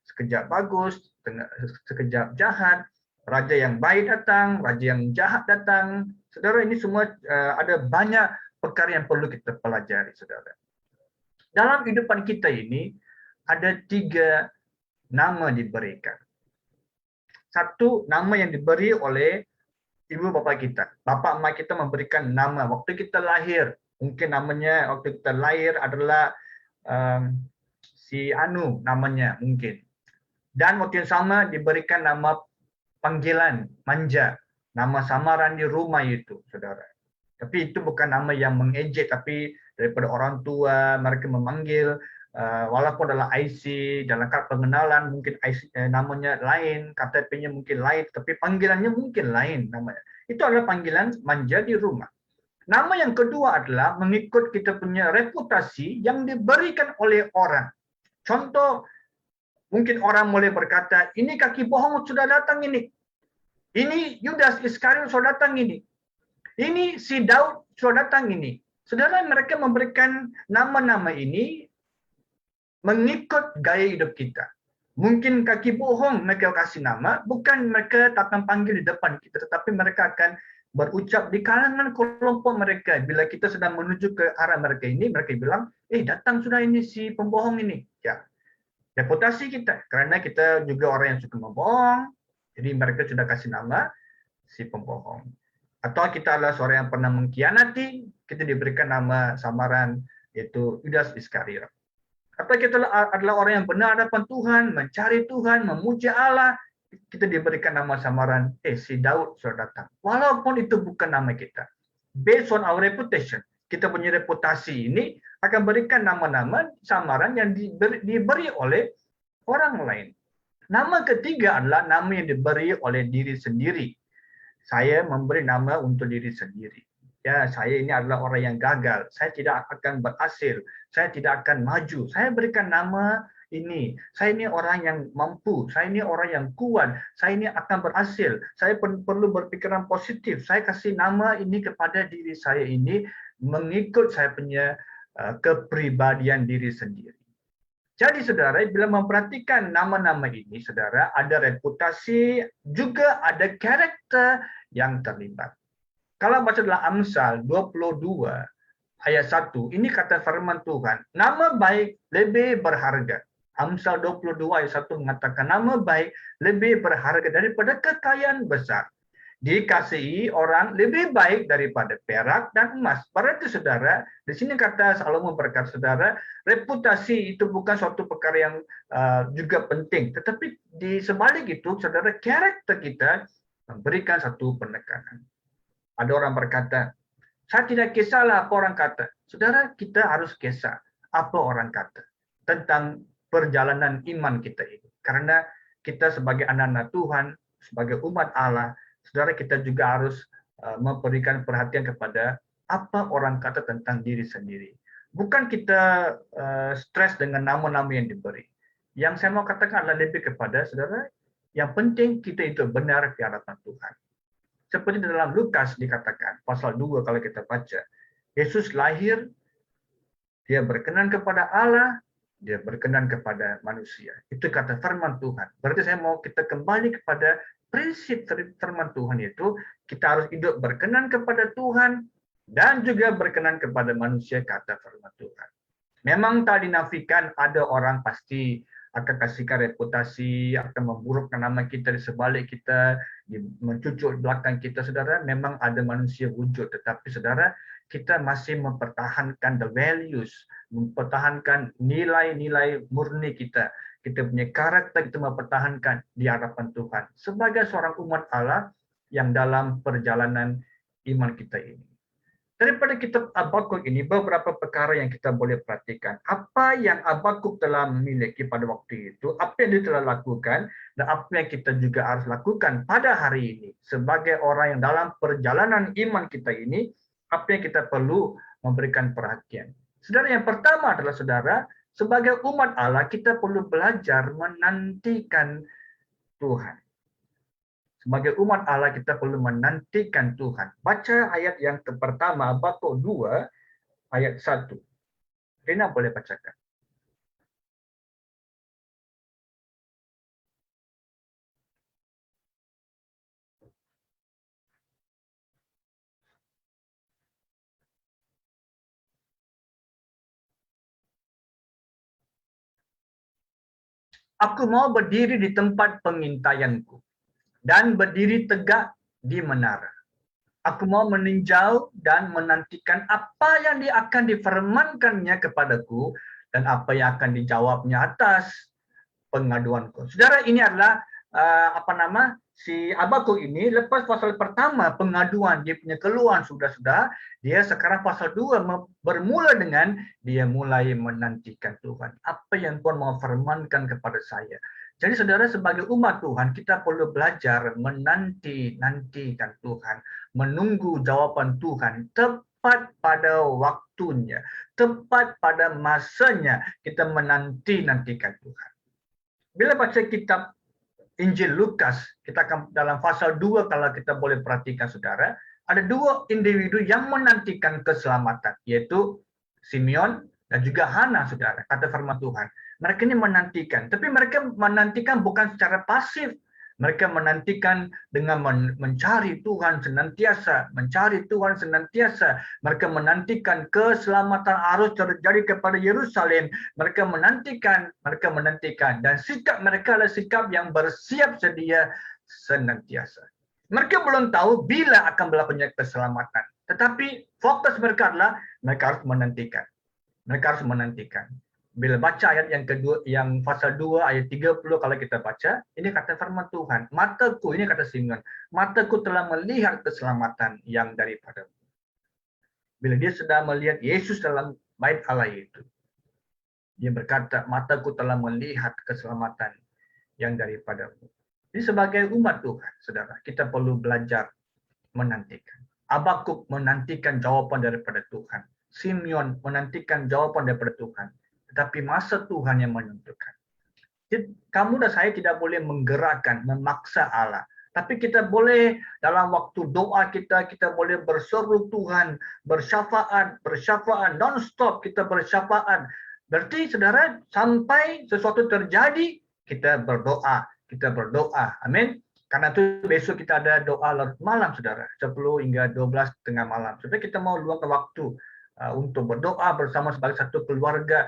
sekejap bagus, sekejap jahat. Raja yang baik datang, raja yang jahat datang. Saudara, ini semua ada banyak perkara yang perlu kita pelajari, saudara. Dalam kehidupan kita ini, ada 3 nama diberikan. Satu, nama yang diberi oleh ibu bapa kita. Bapa emak kita memberikan nama. Waktu kita lahir, mungkin namanya waktu kita lahir adalah si Anu namanya mungkin. Dan waktu yang sama diberikan nama panggilan, manja, nama samaran di rumah itu, saudara. Tapi itu bukan nama yang mengejek, tapi daripada orang tua mereka memanggil walaupun dalam IC, dalam kad pengenalan mungkin IC, namanya lain, KTP-nya mungkin lain, tapi panggilannya mungkin lain namanya. Itu adalah panggilan menjadi rumah. Nama yang kedua adalah mengikut kita punya reputasi yang diberikan oleh orang. Contoh, mungkin orang mulai berkata, ini kaki bohong sudah datang ini. Ini Yudas Iskariot sudah datang ini. Ini si Daud sudah datang ini. Saudara, mereka memberikan nama-nama ini mengikut gaya hidup kita. Mungkin kaki bohong mereka kasih nama, bukan mereka datang panggil di depan kita, tetapi mereka akan berucap di kalangan kelompok mereka. Bila kita sedang menuju ke arah mereka ini, mereka bilang, datang sudah ini si pembohong ini. Ya, reputasi kita, karena kita juga orang yang suka membohong, jadi mereka sudah kasih nama si pembohong. Atau kita adalah seorang yang pernah mengkhianati, kita diberikan nama samaran, yaitu Yudas Iskariot. Atau kita adalah orang yang benar hadapan Tuhan, mencari Tuhan, memuji Allah, kita diberikan nama samaran, si Daud sudah datang. Walaupun itu bukan nama kita. Based on our reputation, kita punya reputasi ini akan berikan nama-nama samaran yang diberi oleh orang lain. Nama ketiga adalah nama yang diberi oleh diri sendiri. Saya memberi nama untuk diri sendiri. Ya, saya ini adalah orang yang gagal. Saya tidak akan berhasil. Saya tidak akan maju. Saya berikan nama ini. Saya ini orang yang mampu. Saya ini orang yang kuat. Saya ini akan berhasil. Saya perlu berpikiran positif. Saya kasih nama ini kepada diri saya ini mengikut saya punya kepribadian diri sendiri. Jadi saudara, bila memperhatikan nama-nama ini, saudara, ada reputasi, juga ada karakter yang terlibat. Kalau baca dalam Amsal 22 ayat 1, ini kata firman Tuhan, nama baik lebih berharga. Amsal 22 ayat 1 mengatakan, nama baik lebih berharga daripada kekayaan besar. Dikasihi orang lebih baik daripada perak dan emas. Berarti saudara, di sini kata Salomo berkata, saudara, reputasi itu bukan suatu perkara yang juga penting. Tetapi di sebalik itu, saudara, karakter kita memberikan satu penekanan. Ada orang berkata, saya tidak kisahlah apa orang kata. Saudara, kita harus kisah apa orang kata tentang perjalanan iman kita ini. Karena kita sebagai anak-anak Tuhan, sebagai umat Allah, saudara, kita juga harus memberikan perhatian kepada apa orang kata tentang diri sendiri. Bukan kita stres dengan nama-nama yang diberi. Yang saya mau katakan adalah lebih kepada, saudara, yang penting kita itu benar di hadapan Tuhan. Seperti dalam Lukas dikatakan, pasal 2 kalau kita baca. Yesus lahir, dia berkenan kepada Allah, dia berkenan kepada manusia. Itu kata firman Tuhan. Berarti saya mau kita kembali kepada prinsip firman Tuhan itu, kita harus hidup berkenan kepada Tuhan, dan juga berkenan kepada manusia, kata firman Tuhan. Memang tak dinafikan ada orang pasti akan kasihkan reputasi, akan memburukkan nama kita di sebalik kita, mencucuk belakang kita, saudara. Memang ada manusia wujud, tetapi saudara, kita masih mempertahankan the values, mempertahankan nilai-nilai murni kita. Kita punya karakter, kita mempertahankan di hadapan Tuhan. Sebagai seorang umat Allah yang dalam perjalanan iman kita ini. Daripada kitab Habakuk ini, beberapa perkara yang kita boleh perhatikan. Apa yang Habakuk telah memiliki pada waktu itu, apa yang dia telah lakukan, dan apa yang kita juga harus lakukan pada hari ini. Sebagai orang yang dalam perjalanan iman kita ini, apa yang kita perlu memberikan perhatian. Saudara, yang pertama adalah, saudara, sebagai umat Allah, kita perlu belajar menantikan Tuhan. Sebagai umat Allah, kita perlu menantikan Tuhan. Baca ayat yang pertama, Habakuk 2, ayat 1. Rina boleh bacakan. Aku mau berdiri di tempat pengintaianku dan berdiri tegak di menara. Aku mau meninjau dan menantikan apa yang akan difirmankannya kepadaku dan apa yang akan dijawabnya atas pengaduanku. Saudara, ini adalah si Habakuk ini lepas pasal pertama pengaduan dia punya keluhan sudah dia sekarang pasal 2 bermula dengan dia mulai menantikan Tuhan. Apa yang Tuhan mau firmankan kepada saya. Jadi saudara, sebagai umat Tuhan kita perlu belajar menantikan Tuhan, menunggu jawaban Tuhan tepat pada waktunya, tepat pada masanya kita menantikan Tuhan. Bila baca kitab Injil Lukas, kita akan dalam pasal 2 kalau kita boleh perhatikan saudara, ada 2 individu yang menantikan keselamatan, yaitu Simeon dan juga Hana, saudara, kata firman Tuhan. Mereka ini menantikan, tapi mereka menantikan bukan secara pasif. Mereka menantikan dengan mencari Tuhan senantiasa, Mereka menantikan keselamatan harus terjadi kepada Yerusalem. Mereka menantikan, dan sikap mereka adalah sikap yang bersiap sedia senantiasa. Mereka belum tahu bila akan berlakunya keselamatan, tetapi fokus mereka adalah mereka harus menantikan. Bila baca ayat yang kedua, yang pasal 2 ayat 30 kalau kita baca, ini kata firman Tuhan, mataku, ini kata Simeon, mataku telah melihat keselamatan yang daripadamu. Bila dia sudah melihat Yesus dalam bait Allah itu, dia berkata, mataku telah melihat keselamatan yang daripadamu. Jadi sebagai umat Tuhan, saudara, kita perlu belajar menantikan. Habakuk menantikan jawaban daripada Tuhan. Simeon menantikan jawaban daripada Tuhan. Tetapi masa Tuhan yang menentukan. Jadi, kamu dan saya tidak boleh menggerakkan, memaksa Allah. Tapi kita boleh dalam waktu doa kita boleh berseru Tuhan, bersyafaat, non-stop kita bersyafaat. Berarti saudara, sampai sesuatu terjadi, kita berdoa. Amin. Karena itu besok kita ada doa larut malam, saudara. 10 hingga 12 tengah malam. Supaya kita mau luangkan waktu untuk berdoa bersama sebagai satu keluarga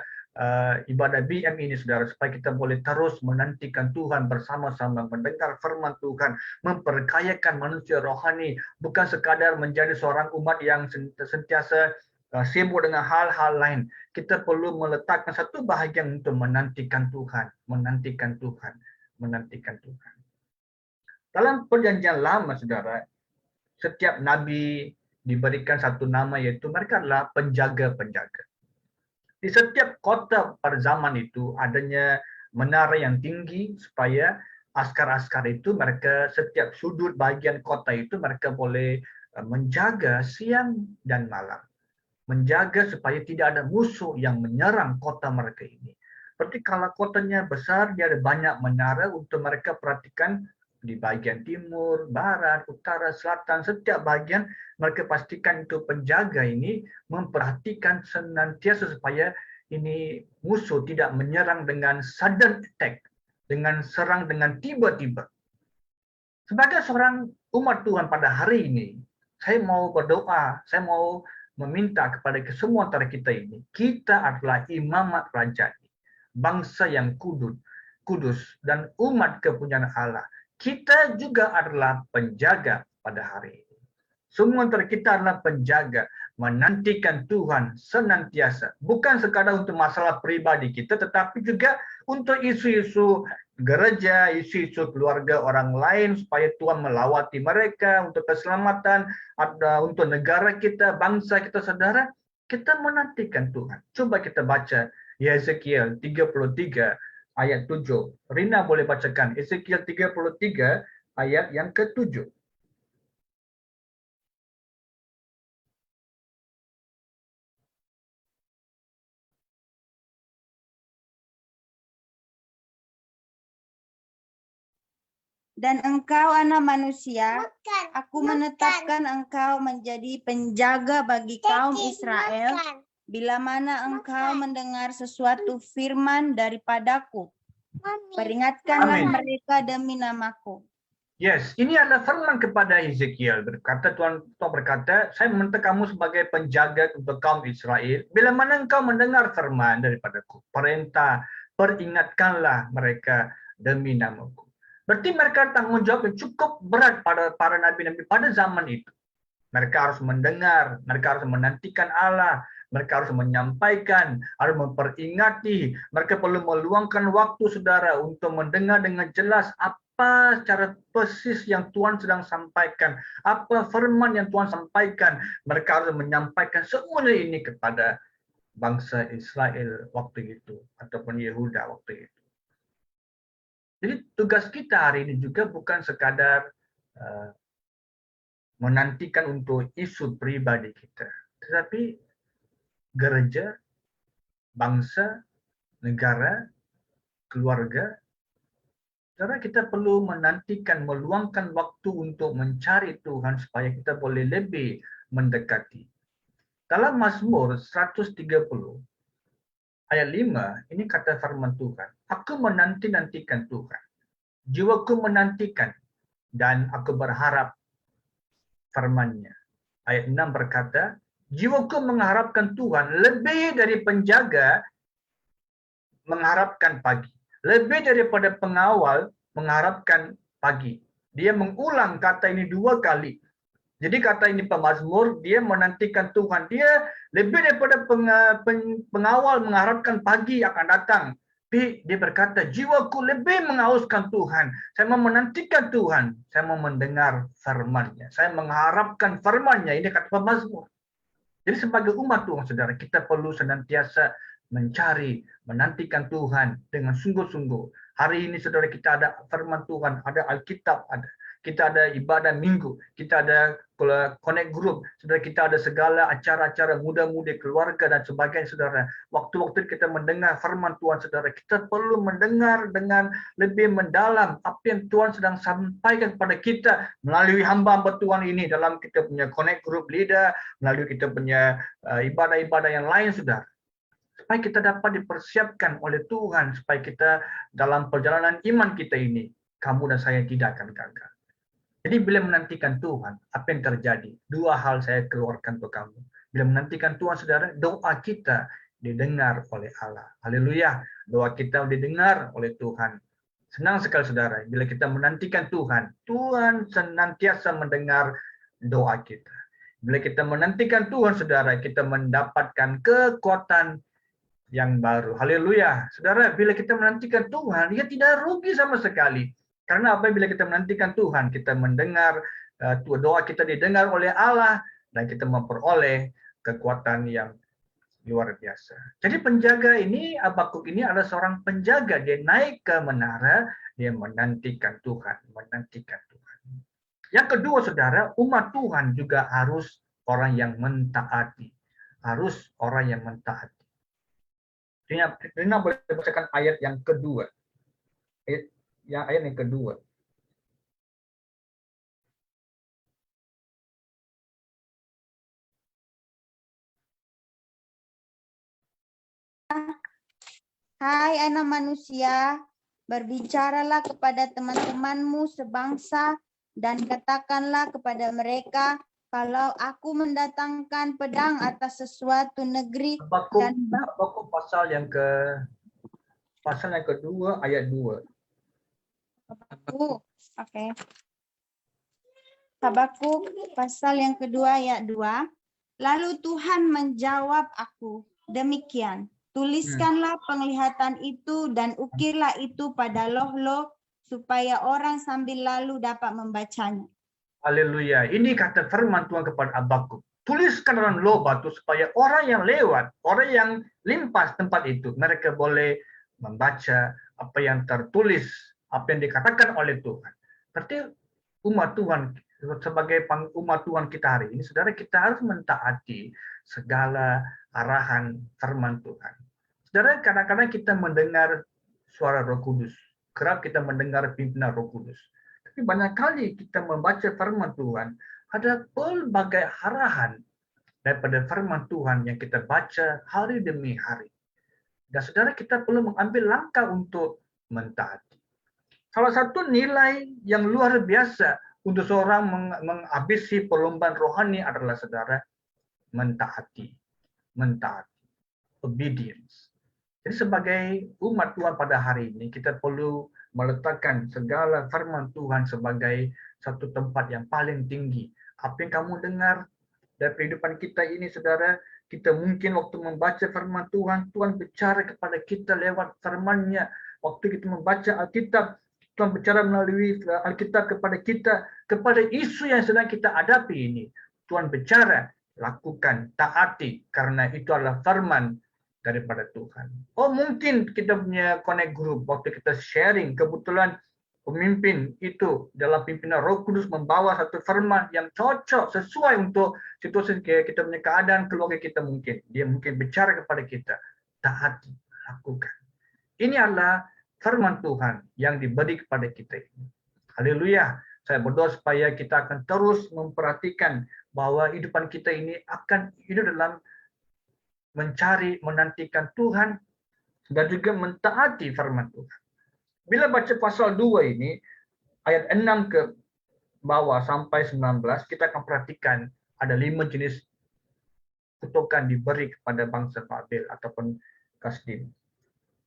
ibadah BM ini, saudara, supaya kita boleh terus menantikan Tuhan bersama-sama, mendengar firman Tuhan, memperkayakan manusia rohani, bukan sekadar menjadi seorang umat yang sentiasa sibuk dengan hal-hal lain. Kita perlu meletakkan satu bahagian untuk menantikan Tuhan. Dalam perjanjian lama, saudara, setiap nabi diberikan satu nama, yaitu mereka adalah penjaga-penjaga. Di setiap kota pada zaman itu adanya menara yang tinggi supaya askar-askar itu mereka setiap sudut bagian kota itu mereka boleh menjaga siang dan malam. Menjaga supaya tidak ada musuh yang menyerang kota mereka ini. Seperti kalau kotanya besar, dia ada banyak menara untuk mereka perhatikan di bagian timur, barat, utara, selatan, setiap bagian mereka pastikan itu penjaga ini memperhatikan senantiasa supaya ini musuh tidak menyerang dengan sudden attack, dengan serang dengan tiba-tiba. Sebagai seorang umat Tuhan pada hari ini, saya mau berdoa, saya mau meminta kepada semua antara kita ini, kita adalah imamat rajani, bangsa yang kudus dan umat kepunyaan Allah. Kita juga adalah penjaga pada hari ini. Semua antara kita adalah penjaga, menantikan Tuhan senantiasa. Bukan sekadar untuk masalah pribadi kita, tetapi juga untuk isu-isu gereja, isu-isu keluarga orang lain, supaya Tuhan melawati mereka, untuk keselamatan, ada untuk negara kita, bangsa kita, saudara. Kita menantikan Tuhan. Coba kita baca Yeskiel 33 ayat 7. Rina boleh bacakan Yeskiel 33 ayat yang ke-7. Dan engkau anak manusia, aku menetapkan engkau menjadi penjaga bagi kaum Israel, bila mana engkau mendengar sesuatu firman daripadaku. Peringatkanlah Amin. mereka demi namaku. Yes, ini adalah firman kepada Yeskiel. Tuhan berkata, saya meminta kamu sebagai penjaga untuk kaum Israel. Bila mana engkau mendengar firman daripadaku, perintah, peringatkanlah mereka demi namaku. Berarti mereka tanggung jawab yang cukup berat pada para nabi-nabi pada zaman itu. Mereka harus mendengar, mereka harus menantikan Allah, mereka harus menyampaikan, harus memperingati, mereka perlu meluangkan waktu, saudara, untuk mendengar dengan jelas apa apa cara persis yang Tuhan sedang sampaikan, apa firman yang Tuhan sampaikan. Mereka harus menyampaikan semuanya ini kepada bangsa Israel waktu itu, ataupun Yehuda waktu itu. Jadi tugas kita hari ini juga bukan sekadar menantikan untuk isu pribadi kita, tetapi gereja, bangsa, negara, keluarga, karena kita perlu menantikan, meluangkan waktu untuk mencari Tuhan supaya kita boleh lebih mendekati. Dalam Mazmur 130 ayat 5, ini kata firman Tuhan, aku menanti-nantikan Tuhan, jiwaku menantikan dan aku berharap firman-Nya. Ayat 6 berkata, jiwaku mengharapkan Tuhan lebih dari penjaga mengharapkan pagi. Lebih daripada pengawal mengharapkan pagi. Dia mengulang kata ini 2 kali. Jadi kata ini pemazmur, dia menantikan Tuhan. Dia lebih daripada pengawal mengharapkan pagi akan datang. Tapi dia berkata, jiwaku lebih menghauskan Tuhan. Saya mau menantikan Tuhan. Saya mau mendengar firman-Nya. Saya mengharapkan firman-Nya. Ini kata pemazmur. Jadi sebagai umat Tuhan, saudara, kita perlu senantiasa mencari, menantikan Tuhan dengan sungguh-sungguh. Hari ini, saudara, kita ada firman Tuhan, ada Alkitab, kita ada ibadah minggu, kita ada connect group, saudara, kita ada segala acara-acara muda-mudi, keluarga, dan sebagainya, saudara. Waktu-waktu kita mendengar firman Tuhan, saudara, kita perlu mendengar dengan lebih mendalam apa yang Tuhan sedang sampaikan kepada kita melalui hamba-hamba Tuhan ini dalam kita punya connect group leader, melalui kita punya ibadah-ibadah yang lain, saudara. Supaya kita dapat dipersiapkan oleh Tuhan, supaya kita dalam perjalanan iman kita ini, kamu dan saya tidak akan gagal. Jadi bila menantikan Tuhan, apa yang terjadi? 2 hal saya keluarkan untuk kamu. Bila menantikan Tuhan, saudara, doa kita didengar oleh Allah. Haleluya, doa kita didengar oleh Tuhan. Senang sekali, saudara, bila kita menantikan Tuhan, Tuhan senantiasa mendengar doa kita. Bila kita menantikan Tuhan, saudara, kita mendapatkan kekuatan yang baru. Haleluya. Saudara, bila kita menantikan Tuhan, dia tidak rugi sama sekali. Karena apabila kita menantikan Tuhan, kita mendengar doa kita didengar oleh Allah dan kita memperoleh kekuatan yang luar biasa. Jadi penjaga ini, Habakuk ini adalah seorang penjaga. Dia naik ke menara, dia menantikan Tuhan, menantikan Tuhan. Yang kedua, saudara, umat Tuhan juga harus orang yang mentaati. Harus orang yang mentaati. Rina boleh bacakan ayat yang kedua. Ayat yang kedua. Hai anak manusia, berbicaralah kepada teman-temanmu sebangsa dan katakanlah kepada mereka, kalau aku mendatangkan pedang atas sesuatu negeri dan Habakuk pasal yang kedua ayat 2. Oke. Habakuk pasal yang kedua ayat 2. Lalu Tuhan menjawab aku, demikian, tuliskanlah penglihatan itu dan ukirlah itu pada loh-loh supaya orang sambil lalu dapat membacanya. Haleluya. Ini kata firman Tuhan kepada Habakuk. Tuliskan dalam loh batu supaya orang yang lewat, orang yang limpas tempat itu, mereka boleh membaca apa yang tertulis, apa yang dikatakan oleh Tuhan. Berarti umat Tuhan, sebagai umat Tuhan kita hari ini, saudara, kita harus mentaati segala arahan firman Tuhan. Saudara, kadang-kadang kita mendengar suara Roh Kudus, kerap kita mendengar pimpinan Roh Kudus. Tapi banyak kali kita membaca firman Tuhan, ada pelbagai arahan daripada firman Tuhan yang kita baca hari demi hari. Dan saudara, kita perlu mengambil langkah untuk mentaati. Salah satu nilai yang luar biasa untuk seorang menghabisi perlombaan rohani adalah, saudara, mentaati. Mentaati. Obedience. Jadi sebagai umat Tuhan pada hari ini, kita perlu meletakkan segala firman Tuhan sebagai satu tempat yang paling tinggi. Apa yang kamu dengar dari kehidupan kita ini, saudara, kita mungkin waktu membaca firman Tuhan, Tuhan bicara kepada kita lewat firman-Nya. Waktu kita membaca Alkitab, Tuhan bicara melalui Alkitab kepada kita, kepada isu yang sedang kita hadapi ini. Tuhan bicara, lakukan, taati, karena itu adalah firman daripada Tuhan. Oh, mungkin kita punya connect group, waktu kita sharing, kebetulan pemimpin itu dalam pimpinan Roh Kudus membawa satu firman yang cocok, sesuai untuk situasi kita punya keadaan keluarga kita mungkin. Dia mungkin bicara kepada kita, taati, lakukan. Ini adalah firman Tuhan yang diberi kepada kita ini. Haleluya. Saya berdoa supaya kita akan terus memperhatikan bahwa kehidupan kita ini akan hidup dalam mencari, menantikan Tuhan, dan juga mentaati firman Tuhan. Bila baca pasal 2 ini, ayat 6 ke bawah sampai 19, kita akan perhatikan ada 5 jenis kutukan diberi kepada bangsa Babel ataupun Kasdim.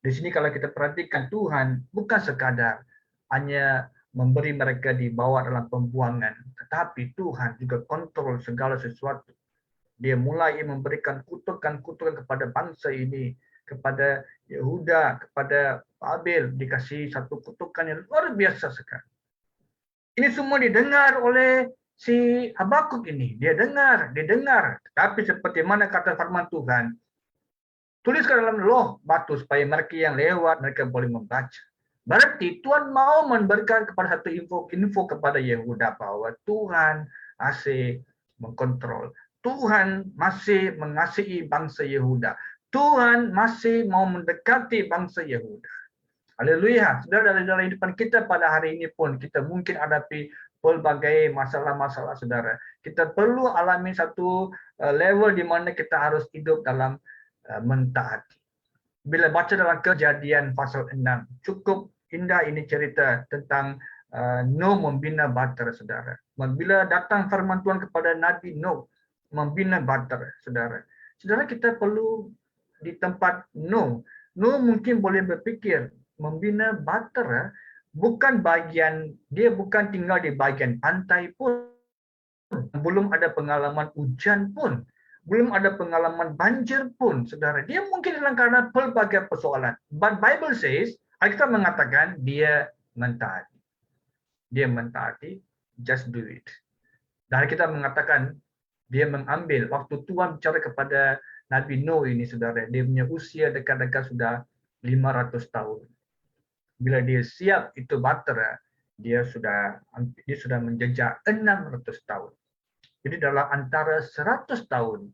Di sini kalau kita perhatikan, Tuhan bukan sekadar hanya memberi mereka dibawa dalam pembuangan, tetapi Tuhan juga kontrol segala sesuatu. Dia mulai memberikan kutukan-kutukan kepada bangsa ini, kepada Yehuda, kepada Babel, dikasih satu kutukan yang luar biasa sekali. Ini semua didengar oleh si Habakuk ini. Dia dengar. Tetapi seperti mana kata firman Tuhan, tuliskan dalam loh batu supaya mereka yang lewat, mereka boleh membaca. Berarti Tuhan mau memberikan kepada satu info kepada Yehuda bahwa Tuhan masih mengkontrol. Tuhan masih mengasihi bangsa Yehuda. Tuhan masih mau mendekati bangsa Yehuda. Haleluya. Saudara, dalam kehidupan kita pada hari ini pun kita mungkin hadapi pelbagai masalah-masalah, saudara. Kita perlu alami satu level di mana kita harus hidup dalam mentaati. Bila baca dalam Kejadian pasal 6, cukup indah ini cerita tentang Nuh membina Bahtera, saudara. Bila datang firman Tuhan kepada Nabi Nuh membina Bahtera, saudara. Saudara, kita perlu di tempat Nuh mungkin boleh berpikir membina Bahtera bukan bagian, dia bukan tinggal di bagian pantai pun, belum ada pengalaman hujan pun, belum ada pengalaman banjir pun, saudara. Dia mungkin dalam karena pelbagai persoalan. But Bible says, Alkitab mengatakan dia mentaati. Dia mentaati, just do it. Dan kita mengatakan dia mengambil waktu Tuhan bicara kepada Nabi Nuh ini, saudara. Dia punya usia dekat-dekat sudah 500 tahun. Bila dia siap itu Bahtera, dia sudah menjejak 600 tahun. Jadi dalam antara 100 tahun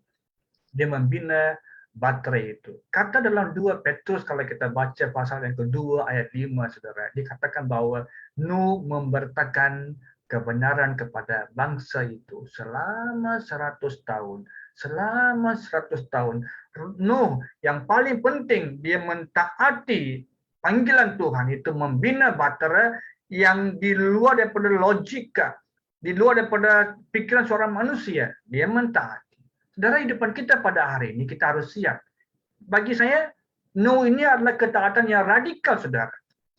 dia membina Bahtera itu. Kata dalam 2 Petrus kalau kita baca pasal yang kedua ayat 5, saudara, dikatakan bahwa Nuh memberitakan kebenaran kepada bangsa itu selama 100 tahun. Selama 100 tahun. Nuh yang paling penting dia mentaati panggilan Tuhan itu membina Bahtera yang di luar daripada logika, di luar daripada pikiran seorang manusia. Dia mentaati. Saudara, hidupan kita pada hari ini kita harus siap. Bagi saya, Nuh ini adalah ketaatan yang radikal, saudara.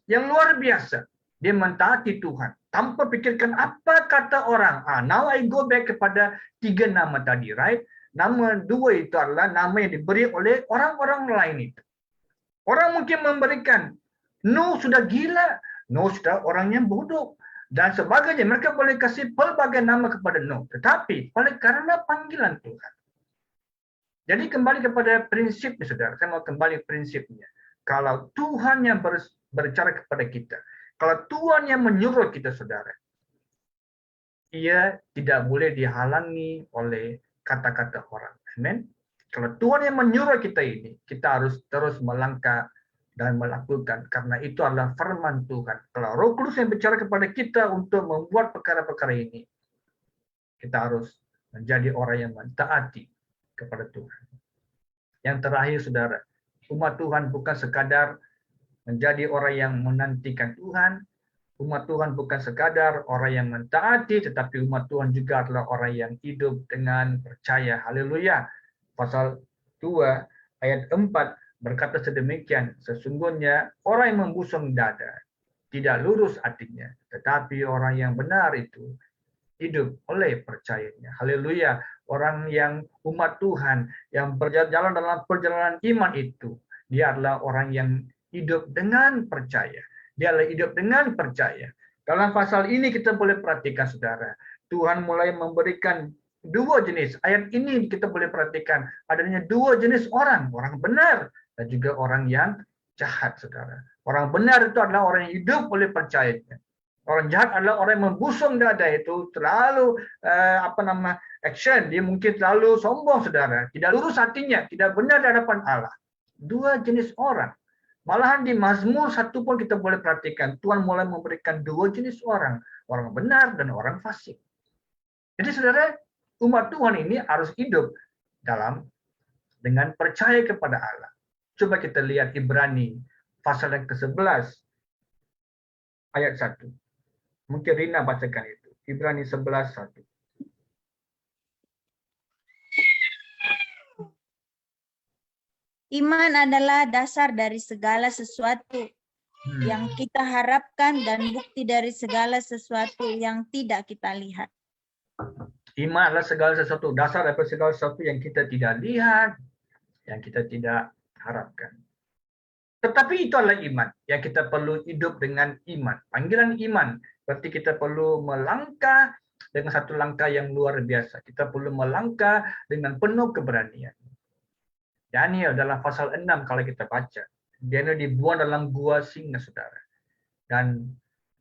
Yang luar biasa. Dia mentaati Tuhan. Tanpa pikirkan apa kata orang. Now I go back kepada 3 nama tadi, right? Nama 2 itu adalah nama yang diberi oleh orang-orang lain itu. Orang mungkin memberikan, Nuh sudah gila, Nuh sudah orang yang bodoh, dan sebagainya. Mereka boleh kasih pelbagai nama kepada Nuh. Tetapi, oleh karena panggilan Tuhan. Jadi kembali kepada prinsipnya, saudara. Saya mau kembali prinsipnya. Kalau Tuhan yang berbicara kepada kita, kalau Tuhan yang menyuruh kita, saudara, ia tidak boleh dihalangi oleh kata-kata orang. Amin. Kalau Tuhan yang menyuruh kita ini, kita harus terus melangkah dan melakukan, karena itu adalah firman Tuhan. Kalau Roh Kudus yang bicara kepada kita untuk membuat perkara-perkara ini, kita harus menjadi orang yang mentaati kepada Tuhan. Yang terakhir, saudara, umat Tuhan bukan sekadar menjadi orang yang menantikan Tuhan. Umat Tuhan bukan sekadar orang yang mentaati, tetapi umat Tuhan juga adalah orang yang hidup dengan percaya. Haleluya. Pasal 2 ayat 4 berkata sedemikian, sesungguhnya orang yang membusung dada tidak lurus hatinya, tetapi orang yang benar itu hidup oleh percayanya. Haleluya. Orang yang umat Tuhan yang berjalan dalam perjalanan iman itu, dia adalah orang yang hidup dengan percaya. Dia adalah hidup dengan percaya. Dalam pasal ini kita boleh perhatikan, saudara. Tuhan mulai memberikan dua jenis. Ayat ini kita boleh perhatikan adanya dua jenis orang. Orang benar dan juga orang yang jahat, saudara. Orang benar itu adalah orang yang hidup oleh percayanya. Orang jahat adalah orang yang membusung dada, itu terlalu action. Dia mungkin terlalu sombong, saudara. Tidak lurus hatinya, tidak benar di hadapan Allah. Dua jenis orang. Malahan di Mazmur 1 pun kita boleh perhatikan, Tuhan mulai memberikan dua jenis orang. Orang benar dan orang fasik. Jadi saudara, umat Tuhan ini harus hidup dengan percaya kepada Allah. Coba kita lihat Ibrani pasal yang ke-11 ayat 1. Mungkin Rina bacakan itu. Ibrani 11:1. Iman adalah dasar dari segala sesuatu yang kita harapkan dan bukti dari segala sesuatu yang tidak kita lihat. Iman adalah segala sesuatu, dasar dari segala sesuatu yang kita tidak lihat, yang kita tidak harapkan. Tetapi itu adalah iman, yang kita perlu hidup dengan iman. Panggilan iman, berarti kita perlu melangkah dengan satu langkah yang luar biasa. Kita perlu melangkah dengan penuh keberanian. Daniel dalam pasal 6 kalau kita baca, Daniel dibuang dalam gua singa, saudara. Dan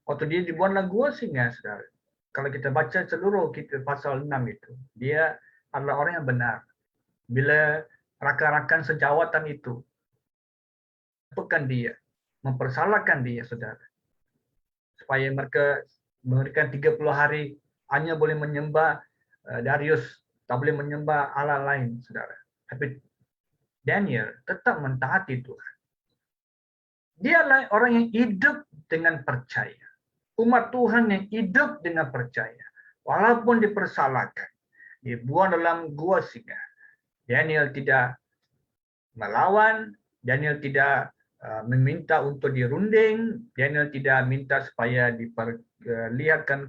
waktu dia dibuang dalam gua singa, saudara, kalau kita baca seluruh pasal 6 itu, dia adalah orang yang benar. Bila rakan-rakan sejawatan itu mempersalahkan dia, saudara, supaya mereka memberikan 30 hari hanya boleh menyembah Darius, tak boleh menyembah Allah lain, saudara. Tapi Daniel tetap mentaati Tuhan. Dia adalah orang yang hidup dengan percaya. Umat Tuhan yang hidup dengan percaya. Walaupun dipersalahkan, dibuang dalam gua singa, Daniel tidak melawan, Daniel tidak meminta untuk dirunding, Daniel tidak minta supaya diperlihatkan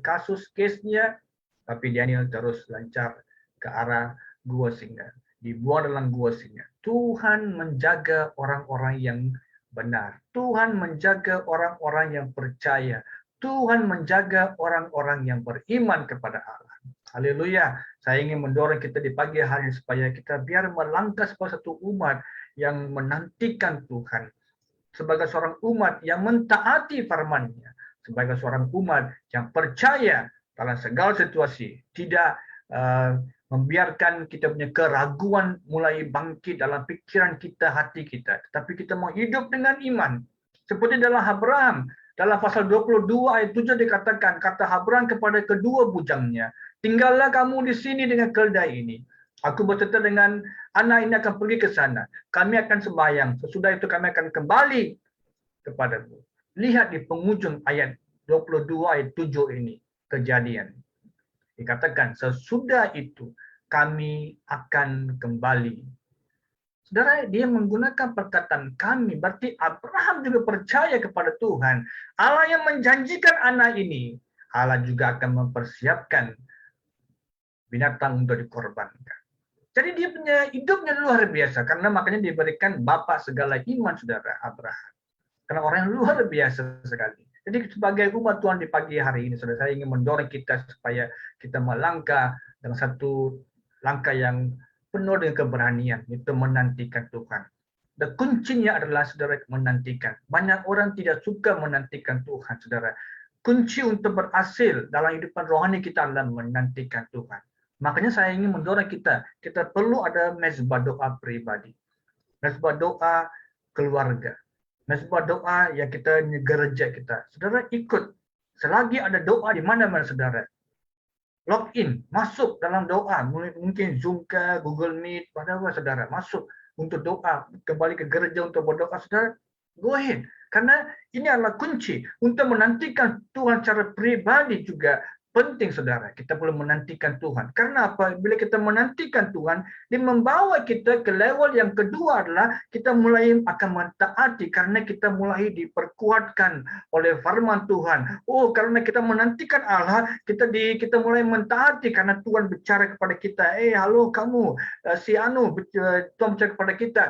kesnya, tapi Daniel terus lancar ke arah gua singa. Dibuang dalam gua singa. Tuhan menjaga orang-orang yang benar. Tuhan menjaga orang-orang yang percaya. Tuhan menjaga orang-orang yang beriman kepada Allah. Haleluya. Saya ingin mendorong kita di pagi hari supaya kita biar melangkah sebagai satu umat yang menantikan Tuhan. Sebagai seorang umat yang mentaati firman-Nya. Sebagai seorang umat yang percaya dalam segala situasi. Tidak membiarkan kita punya keraguan mulai bangkit dalam pikiran kita, hati kita. Tetapi kita mau hidup dengan iman. Seperti dalam Abraham. Dalam pasal 22 ayat 7 dikatakan, kata Abraham kepada kedua bujangnya, tinggallah kamu di sini dengan keldai ini. Aku berserta dengan anak ini akan pergi ke sana. Kami akan sembahyang. Sesudah itu kami akan kembali kepadamu. Lihat di penghujung ayat 22 ayat 7 ini. Kejadian. Dikatakan, sesudah itu kami akan kembali. Saudara, dia menggunakan perkataan kami. Berarti Abraham juga percaya kepada Tuhan. Allah yang menjanjikan anak ini, Allah juga akan mempersiapkan binatang untuk dikorbankan. Jadi dia punya hidupnya luar biasa. Karena makanya diberikan Bapa segala iman, saudara, Abraham. Karena orang yang luar biasa sekali. Jadi sebagai umat Tuhan di pagi hari ini, saudara, saya ingin mendorong kita supaya kita melangkah dengan satu langkah yang penuh dengan keberanian, itu menantikan Tuhan. Dan kuncinya adalah, saudara, menantikan. Banyak orang tidak suka menantikan Tuhan, saudara. Kunci untuk berhasil dalam hidupan rohani kita adalah menantikan Tuhan. Makanya saya ingin mendorong kita perlu ada mezbah doa pribadi, mezbah doa keluarga, mezbah doa yang kita gereja kita. Saudara ikut, selagi ada doa di mana-mana, saudara. Login, masuk dalam doa, mungkin Zoom ke, Google Meet, whatever, saudara, masuk untuk doa, kembali ke gereja untuk berdoa, saudara, go ahead. Karena ini adalah kunci untuk menantikan Tuhan secara pribadi juga penting, saudara. Kita perlu menantikan Tuhan. Karena apa? Bila kita menantikan Tuhan, dia membawa kita ke level yang kedua adalah kita mulai akan mentaati karena kita mulai diperkuatkan oleh firman Tuhan. Oh, karena kita menantikan Allah, kita mulai mentaati karena Tuhan bicara kepada kita. Halo kamu, si Anu, Tuhan bicara kepada kita.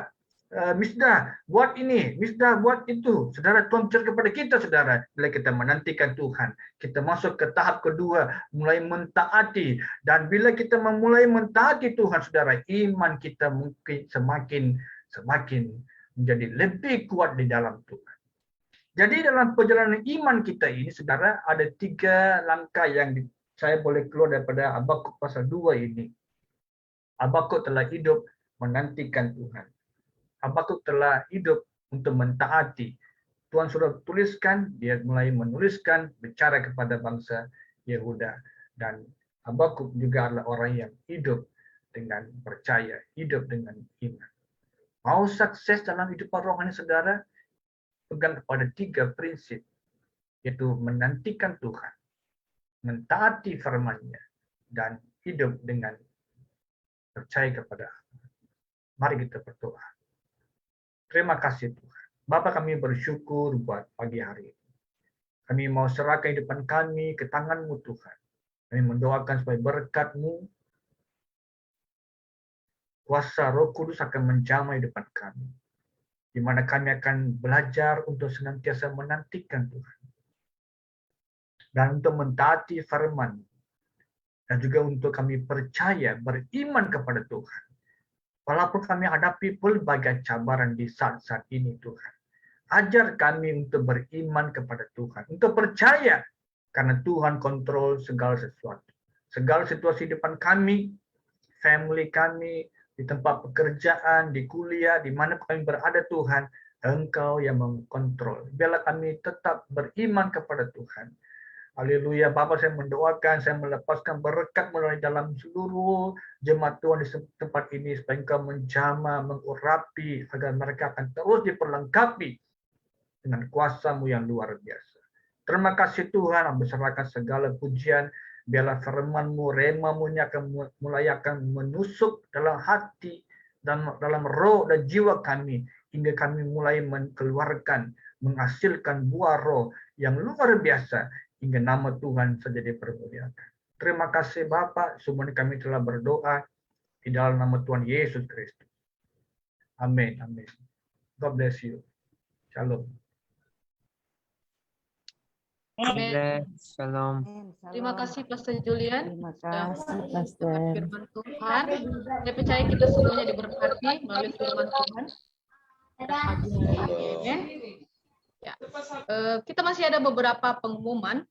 Misdah, buat ini, Misdah, buat itu. Saudara, Tuhan bicara kepada kita, saudara. Bila kita menantikan Tuhan, kita masuk ke tahap kedua, mulai mentaati. Dan bila kita memulai mentaati Tuhan, saudara, iman kita mungkin semakin menjadi lebih kuat di dalam Tuhan. Jadi dalam perjalanan iman kita ini, saudara, ada 3 langkah yang saya boleh keluar daripada Habakuk pasal 2 ini. Habakuk telah hidup menantikan Tuhan. Habakuk telah hidup untuk mentaati. Tuhan sudah tuliskan, dia mulai menuliskan, bicara kepada bangsa Yehuda. Dan Habakuk juga adalah orang yang hidup dengan percaya, hidup dengan iman. Mau sukses dalam hidupan rohani, saudara, pegang kepada 3 prinsip, yaitu menantikan Tuhan, mentaati firman-Nya, dan hidup dengan percaya kepada Allah. Mari kita berdoa. Terima kasih Tuhan. Bapa, kami bersyukur buat pagi hari ini. Kami mau serahkan hidupan kami ke tangan-Mu Tuhan. Kami mendoakan supaya berkat-Mu, kuasa Roh Kudus akan menjamah hidupan kami. Di mana kami akan belajar untuk senantiasa menantikan Tuhan. Dan untuk mentaati firman. Dan juga untuk kami percaya, beriman kepada Tuhan. Walaupun kami hadapi pelbagai cabaran di saat-saat ini, Tuhan. Ajar kami untuk beriman kepada Tuhan. Untuk percaya, karena Tuhan kontrol segala sesuatu. Segala situasi di depan kami, family kami, di tempat pekerjaan, di kuliah, di mana kami berada Tuhan, Engkau yang mengkontrol. Biarlah kami tetap beriman kepada Tuhan. Haleluya, Bapa, saya mendoakan, saya melepaskan berkat melalui dalam seluruh jemaat Tuhan di tempat ini, supaya Engkau menjamah, mengurapi, agar mereka akan terus diperlengkapi dengan kuasa-Mu yang luar biasa. Terima kasih Tuhan, kami serahkan segala pujian, biarlah firman-Mu, rema-Mu ini akan menusuk dalam hati, dan dalam roh dan jiwa kami, hingga kami mulai mengeluarkan, menghasilkan buah roh yang luar biasa, hingga nama Tuhan saja dipermuliakan. Terima kasih Bapa, semua kami telah berdoa di dalam nama Tuhan Yesus Kristus. Amin. Amin. God bless you. Shalom. Amen. Shalom. Terima kasih Pastor Julian. Terima Sudah kasih, membacakan Pastor. firman Tuhan. Saya percaya kita semuanya diberkati melalui firman Tuhan pada pagi hari ini. Amen. Ya. Kita masih ada beberapa pengumuman.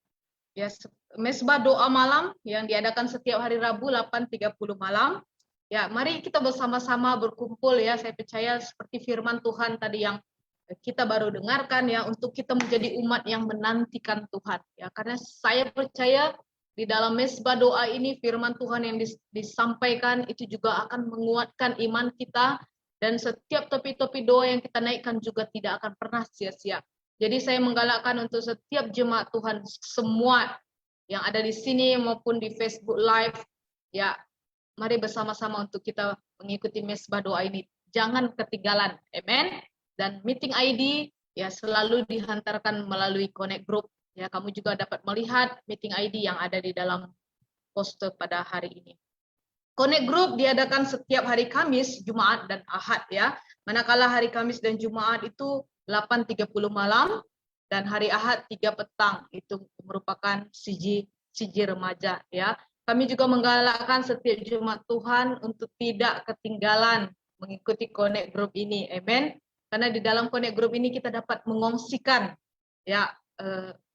Ya, mesbah doa malam yang diadakan setiap hari Rabu 8.30 malam. Ya, mari kita bersama-sama berkumpul ya. Saya percaya seperti firman Tuhan tadi yang kita baru dengarkan ya, untuk kita menjadi umat yang menantikan Tuhan ya, karena saya percaya di dalam mesbah doa ini firman Tuhan yang disampaikan itu juga akan menguatkan iman kita, dan setiap topi-topi doa yang kita naikkan juga tidak akan pernah sia-sia. Jadi saya menggalakkan untuk setiap jemaat Tuhan semua yang ada di sini maupun di Facebook Live ya, mari bersama-sama untuk kita mengikuti mesbah doa ini. Jangan ketinggalan. Amen. Dan meeting ID ya selalu dihantarkan melalui Connect Group. Ya, kamu juga dapat melihat meeting ID yang ada di dalam poster pada hari ini. Connect Group diadakan setiap hari Kamis, Jumaat, dan Ahad ya. Manakala hari Kamis dan Jumaat itu 8.30 malam dan hari Ahad 3 petang. Itu merupakan CG remaja ya. Kami juga menggalakkan setiap jemaat Tuhan untuk tidak ketinggalan mengikuti Connect Group ini. Amen. Karena di dalam Connect Group ini kita dapat mengongsikan ya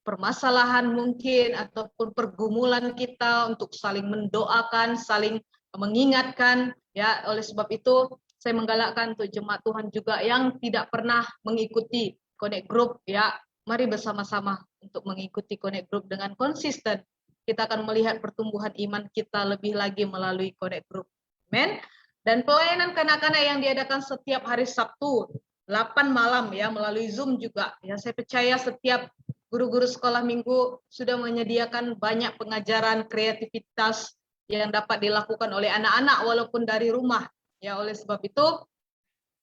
permasalahan mungkin ataupun pergumulan kita, untuk saling mendoakan, saling mengingatkan ya. Oleh sebab itu saya menggalakkan untuk jemaat Tuhan juga yang tidak pernah mengikuti Connect Group ya, mari bersama-sama untuk mengikuti Connect Group dengan konsisten. Kita akan melihat pertumbuhan iman kita lebih lagi melalui Connect Group. Amen. Dan pelayanan kanak-kanak yang diadakan setiap hari Sabtu 8 malam ya melalui Zoom juga. Ya, saya percaya setiap guru-guru sekolah minggu sudah menyediakan banyak pengajaran kreativitas yang dapat dilakukan oleh anak-anak walaupun dari rumah. Ya, oleh sebab itu,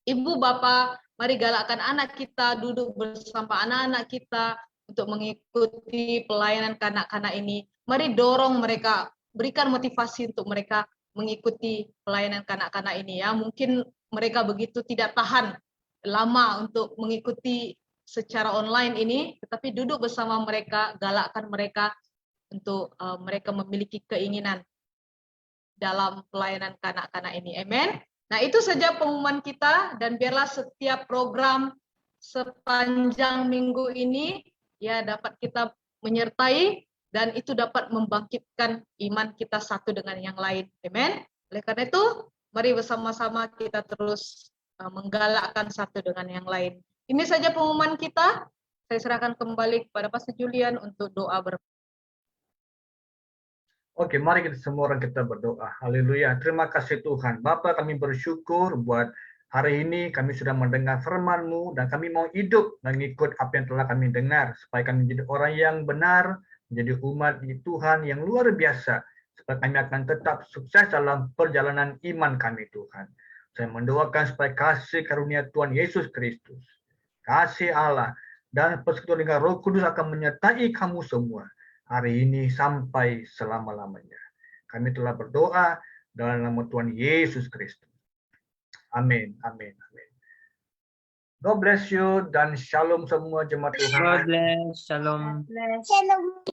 ibu bapak, mari galakkan anak kita duduk bersama anak-anak kita untuk mengikuti pelayanan kanak-kanak ini. Mari dorong mereka, berikan motivasi untuk mereka mengikuti pelayanan kanak-kanak ini ya. Mungkin mereka begitu tidak tahan lama untuk mengikuti secara online ini, tetapi duduk bersama mereka, galakkan mereka untuk mereka memiliki keinginan dalam pelayanan kanak-kanak ini. Amen. Nah, itu saja pengumuman kita, dan biarlah setiap program sepanjang minggu ini ya dapat kita menyertai, dan itu dapat membangkitkan iman kita satu dengan yang lain. Amen. Oleh karena itu, mari bersama-sama kita terus menggalakkan satu dengan yang lain. Ini saja pengumuman kita. Saya serahkan kembali kepada Pastor Julian untuk doa bersama. Oke, mari kita semua orang kita berdoa. Haleluya. Terima kasih Tuhan. Bapa, kami bersyukur buat hari ini kami sudah mendengar firman-Mu, dan kami mau hidup mengikut apa yang telah kami dengar, supaya kami menjadi orang yang benar, menjadi umat di Tuhan yang luar biasa, supaya kami akan tetap sukses dalam perjalanan iman kami, Tuhan. Saya mendoakan supaya kasih karunia Tuhan Yesus Kristus, kasih Allah, dan persekutuan dengan Roh Kudus akan menyertai kamu semua hari ini sampai selama-lamanya. Kami telah berdoa dalam nama Tuhan Yesus Kristus. Amin, amin, amin. God bless you, dan shalom semua jemaat Tuhan. God bless. Shalom. Shalom.